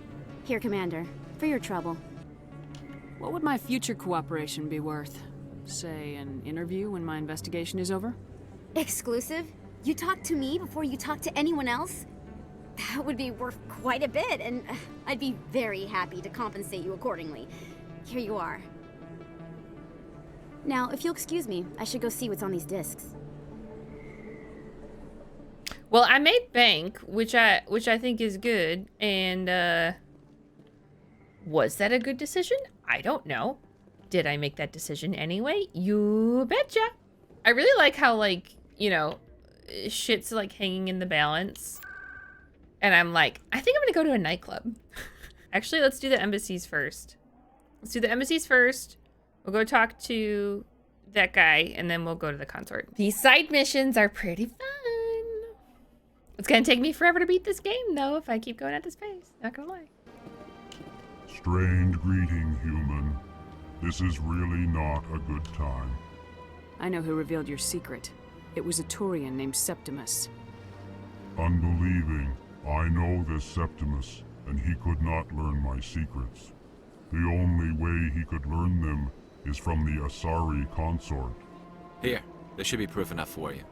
Here, Commander, for your trouble. What would my future cooperation be worth? Say, an interview when my investigation is over? Exclusive? You talk to me before you talk to anyone else? That would be worth quite a bit, and I'd be very happy to compensate you accordingly. Here you are. Now, if you'll excuse me, I should go see what's on these discs. Well, I made bank, which I think is good, and was that a good decision? I don't know. Did I make that decision anyway? You betcha. I really like how, like, you know, shit's like hanging in the balance. And I'm like, I think I'm gonna go to a nightclub. Actually, let's do the embassies first. Let's do the embassies first. We'll go talk to that guy, and then we'll go to the consort. These side missions are pretty fun. It's gonna take me forever to beat this game, though, if I keep going at this pace. Not gonna lie. Strained greeting, human. This is really not a good time. I know who revealed your secret. It was a Turian named Septimus. Unbelieving. I know this Septimus, and he could not learn my secrets. The only way he could learn them is from the Asari consort. Here, there should be proof enough for you.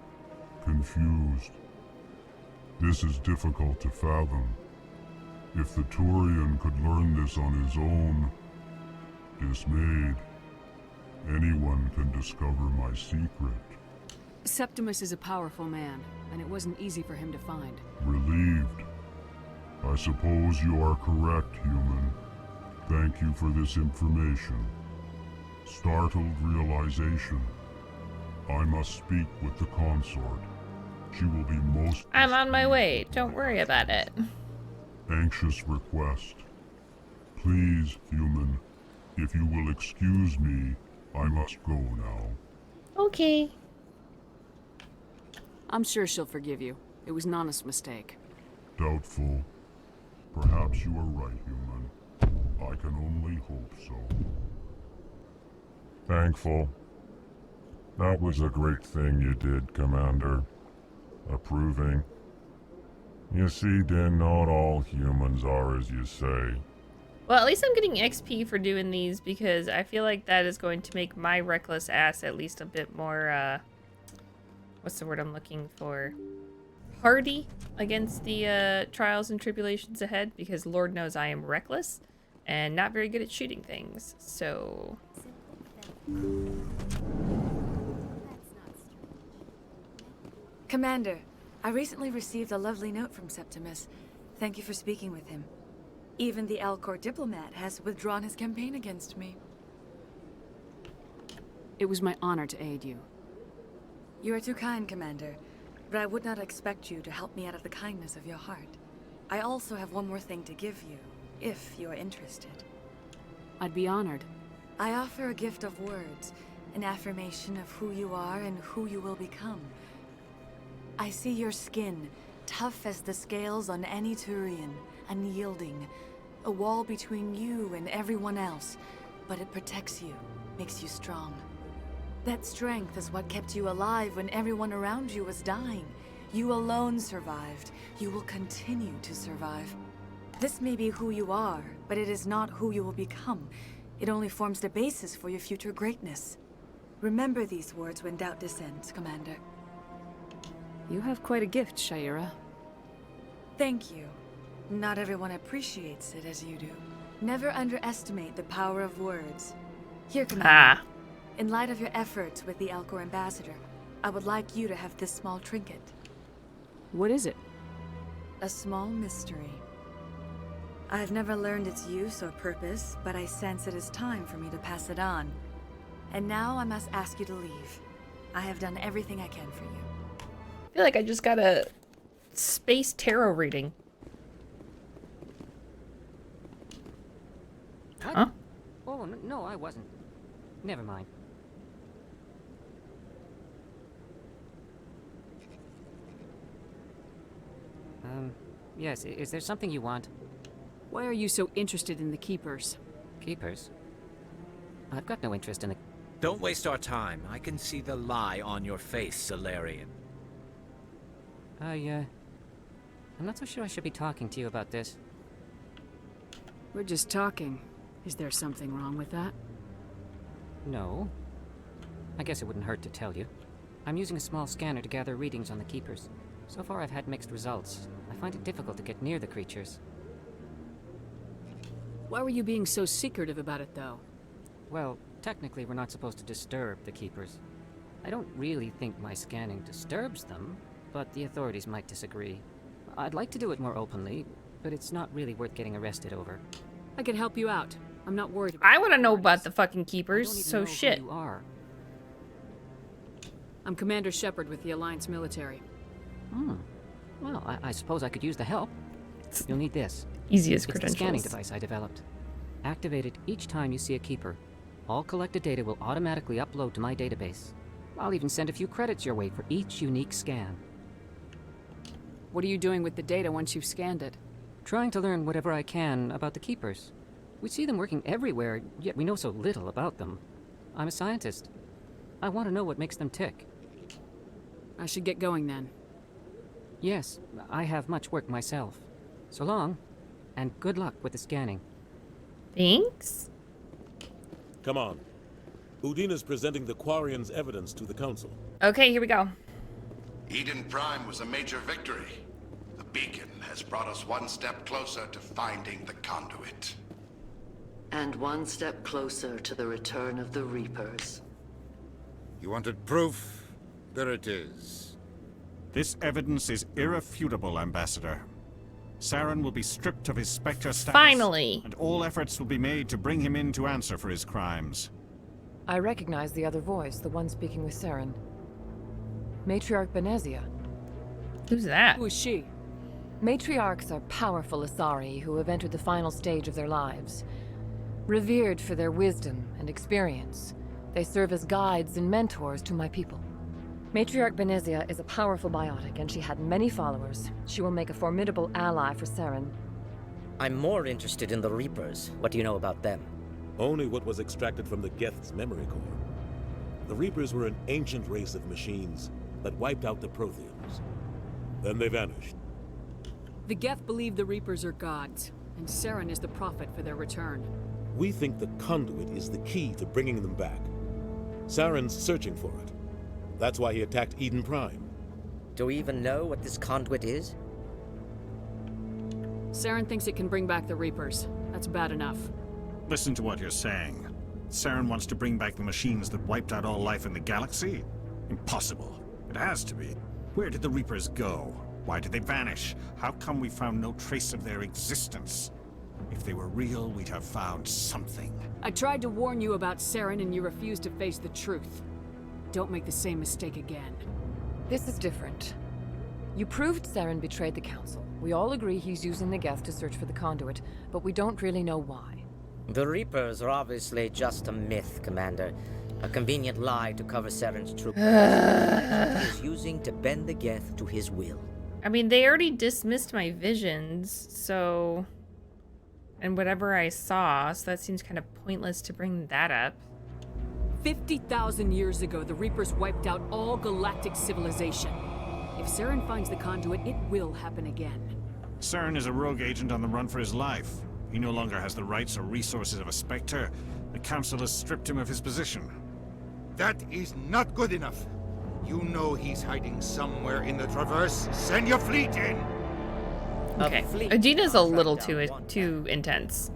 Confused. This is difficult to fathom. If the Turian could learn this on his own, dismayed, anyone can discover my secret. Septimus is a powerful man, and it wasn't easy for him to find. Relieved. I suppose you are correct, human. Thank you for this information. Startled realization. I must speak with the consort. She will be most... I'm on my way. Don't worry about it. Anxious request. Please, human, if you will excuse me, I must go now. Okay. I'm sure she'll forgive you. It was Nana's mistake. Doubtful. Perhaps you are right, human. I can only hope so. Thankful. That was a great thing you did, Commander. Approving. You see, Din, not all humans are as you say. Well, at least I'm getting XP for doing these because I feel like that is going to make my reckless ass at least a bit more, what's the word I'm looking for? Hardy against the trials and tribulations ahead, because Lord knows I am reckless and not very good at shooting things. So Commander, I recently received a lovely note from Septimus. Thank you for speaking with him. Even the Alcor diplomat has withdrawn his campaign against me. It was my honor to aid you. You are too kind, Commander, but I would not expect you to help me out of the kindness of your heart. I also have one more thing to give you, if you are interested. I'd be honored. I offer a gift of words, an affirmation of who you are and who you will become. I see your skin, tough as the scales on any Turian, unyielding, a wall between you and everyone else, but it protects you, makes you strong. That strength is what kept you alive when everyone around you was dying. You alone survived. You will continue to survive. This may be who you are, but it is not who you will become. It only forms the basis for your future greatness. Remember these words when doubt descends, Commander. You have quite a gift, Shayera. Thank you. Not everyone appreciates it as you do. Never underestimate the power of words. Here, Commander. In light of your efforts with the Alcor ambassador, I would like you to have this small trinket. What is it? A small mystery. I have never learned its use or purpose, but I sense it is time for me to pass it on. And now I must ask you to leave. I have done everything I can for you. I feel like I just got a space tarot reading. Huh? Oh, no, I wasn't. Never mind. Yes, is there something you want? Why are you so interested in the Keepers? Keepers? I've got no interest in the... Don't waste our time. I can see the lie on your face, Solarian. I'm not so sure I should be talking to you about this. We're just talking. Is there something wrong with that? No. I guess it wouldn't hurt to tell you. I'm using a small scanner to gather readings on the Keepers. So far I've had mixed results. I find it difficult to get near the creatures. Why were you being so secretive about it, though? Well, technically we're not supposed to disturb the Keepers. I don't really think my scanning disturbs them, but the authorities might disagree. I'd like to do it more openly, but it's not really worth getting arrested over. I can help you out. I'm not worried about I want to know about the fucking Keepers, so shit. Who you are. I'm Commander Shepard with the Alliance military. Well, I suppose I could use the help. You'll need this. Easiest It's credentials. the scanning device I developed. Activate it each time you see a Keeper. All collected data will automatically upload to my database. I'll even send a few credits your way for each unique scan. What are you doing with the data once you've scanned it? Trying to learn whatever I can about the Keepers. We see them working everywhere, yet we know so little about them. I'm a scientist. I want to know what makes them tick. I should get going then. Yes, I have much work myself. So long, and good luck with the scanning. Thanks. Come on. Udina's presenting the Quarians' evidence to the Council. Okay, here we go. Eden Prime was a major victory. The beacon has brought us one step closer to finding the conduit. And one step closer to the return of the Reapers. You wanted proof? There it is. This evidence is irrefutable, Ambassador. Saren will be stripped of his Spectre status. Finally. And all efforts will be made to bring him in to answer for his crimes. I recognize the other voice, the one speaking with Saren. Matriarch Benezia. Who's that? Who is she? Matriarchs are powerful Asari who have entered the final stage of their lives. Revered for their wisdom and experience, they serve as guides and mentors to my people. Matriarch Benezia is a powerful biotic, and she had many followers. She will make a formidable ally for Saren. I'm more interested in the Reapers. What do you know about them? Only what was extracted from the Geth's memory core. The Reapers were an ancient race of machines that wiped out the Protheans. Then they vanished. The Geth believe the Reapers are gods, and Saren is the prophet for their return. We think the conduit is the key to bringing them back. Saren's searching for it. That's why he attacked Eden Prime. Do we even know what this conduit is? Saren thinks it can bring back the Reapers. That's bad enough. Listen to what you're saying. Saren wants to bring back the machines that wiped out all life in the galaxy? Impossible. It has to be. Where did the Reapers go? Why did they vanish? How come we found no trace of their existence? If they were real, we'd have found something. I tried to warn you about Saren and you refused to face the truth. Don't make the same mistake again. This is different. You proved Saren betrayed the Council. We all agree he's using the Geth to search for the conduit, but we don't really know why. The Reapers are obviously just a myth, Commander. A convenient lie to cover Saren's true he is using to bend the Geth to his will. I mean, they already dismissed my visions, so... And whatever I saw, so that seems kind of pointless to bring that up. 50,000 years ago, the Reapers wiped out all galactic civilization. If Saren finds the conduit, it will happen again. Saren is a rogue agent on the run for his life. He no longer has the rights or resources of a Spectre. The Council has stripped him of his position. That is not good enough. You know he's hiding somewhere in the Traverse. Send your fleet in! Okay, Udina's a little too intense.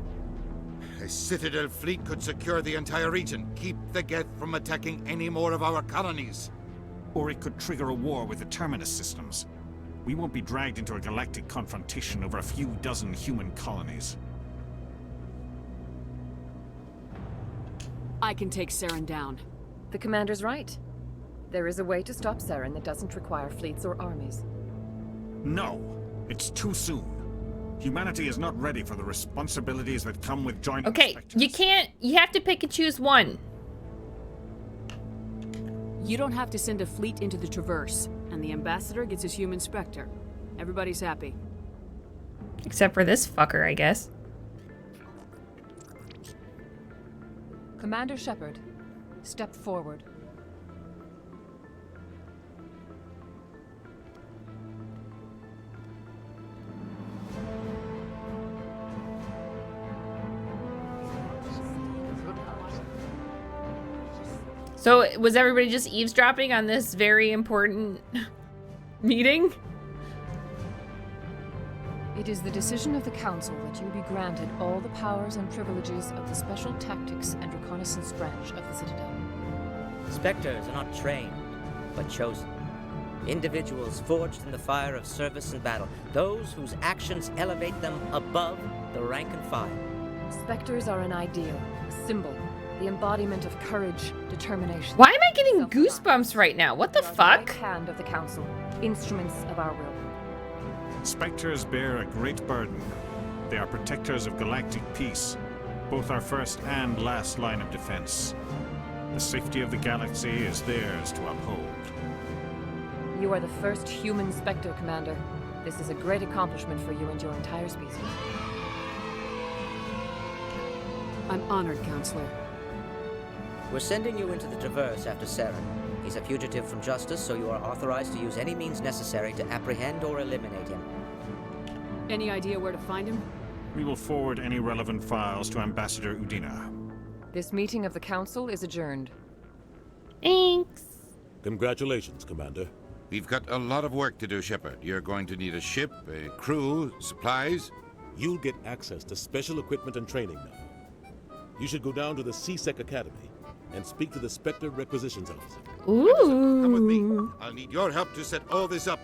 A Citadel fleet could secure the entire region. Keep the Geth from attacking any more of our colonies. Or it could trigger a war with the Terminus systems. We won't be dragged into a galactic confrontation over a few dozen human colonies. I can take Saren down. The Commander's right. There is a way to stop Saren that doesn't require fleets or armies. No, it's too soon. Humanity is not ready for the responsibilities that come with joining. Okay, you have to pick and choose one. You don't have to send a fleet into the Traverse, and the Ambassador gets his human Spectre. Everybody's happy. Except for this fucker, I guess. Commander Shepard, step forward. So, was everybody just eavesdropping on this very important meeting? It is the decision of the Council that you be granted all the powers and privileges of the Special Tactics and Reconnaissance branch of the Citadel. Spectres are not trained, but chosen. Individuals forged in the fire of service and battle. Those whose actions elevate them above the rank and file. Spectres are an ideal, a symbol, the embodiment of courage, determination. Why am I getting goosebumps right now? What the fuck? The right hand of the Council, instruments of our will. Spectres bear a great burden. They are protectors of galactic peace, both our first and last line of defense. The safety of the galaxy is theirs to uphold. You are the first human Spectre, Commander. This is a great accomplishment for you and your entire species. I'm honored, Counselor. We're sending you into the Traverse after Saren. He's a fugitive from justice, so you are authorized to use any means necessary to apprehend or eliminate him. Any idea where to find him? We will forward any relevant files to Ambassador Udina. This meeting of the Council is adjourned. Thanks. Congratulations, Commander. We've got a lot of work to do, Shepard. You're going to need a ship, a crew, supplies. You'll get access to special equipment and training now. You should go down to the CSEC Academy and speak to the Spectre Requisitions Officer. Ooh. Come with me. I'll need your help to set all this up.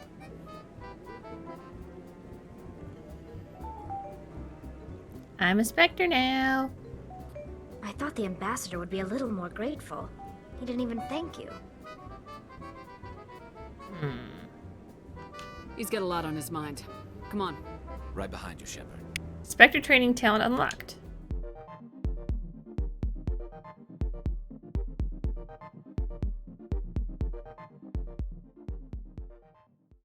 I'm a Spectre now. I thought the ambassador would be a little more grateful. He didn't even thank you. He's got a lot on his mind. Come on. Right behind you, Shepard. Spectre training talent unlocked.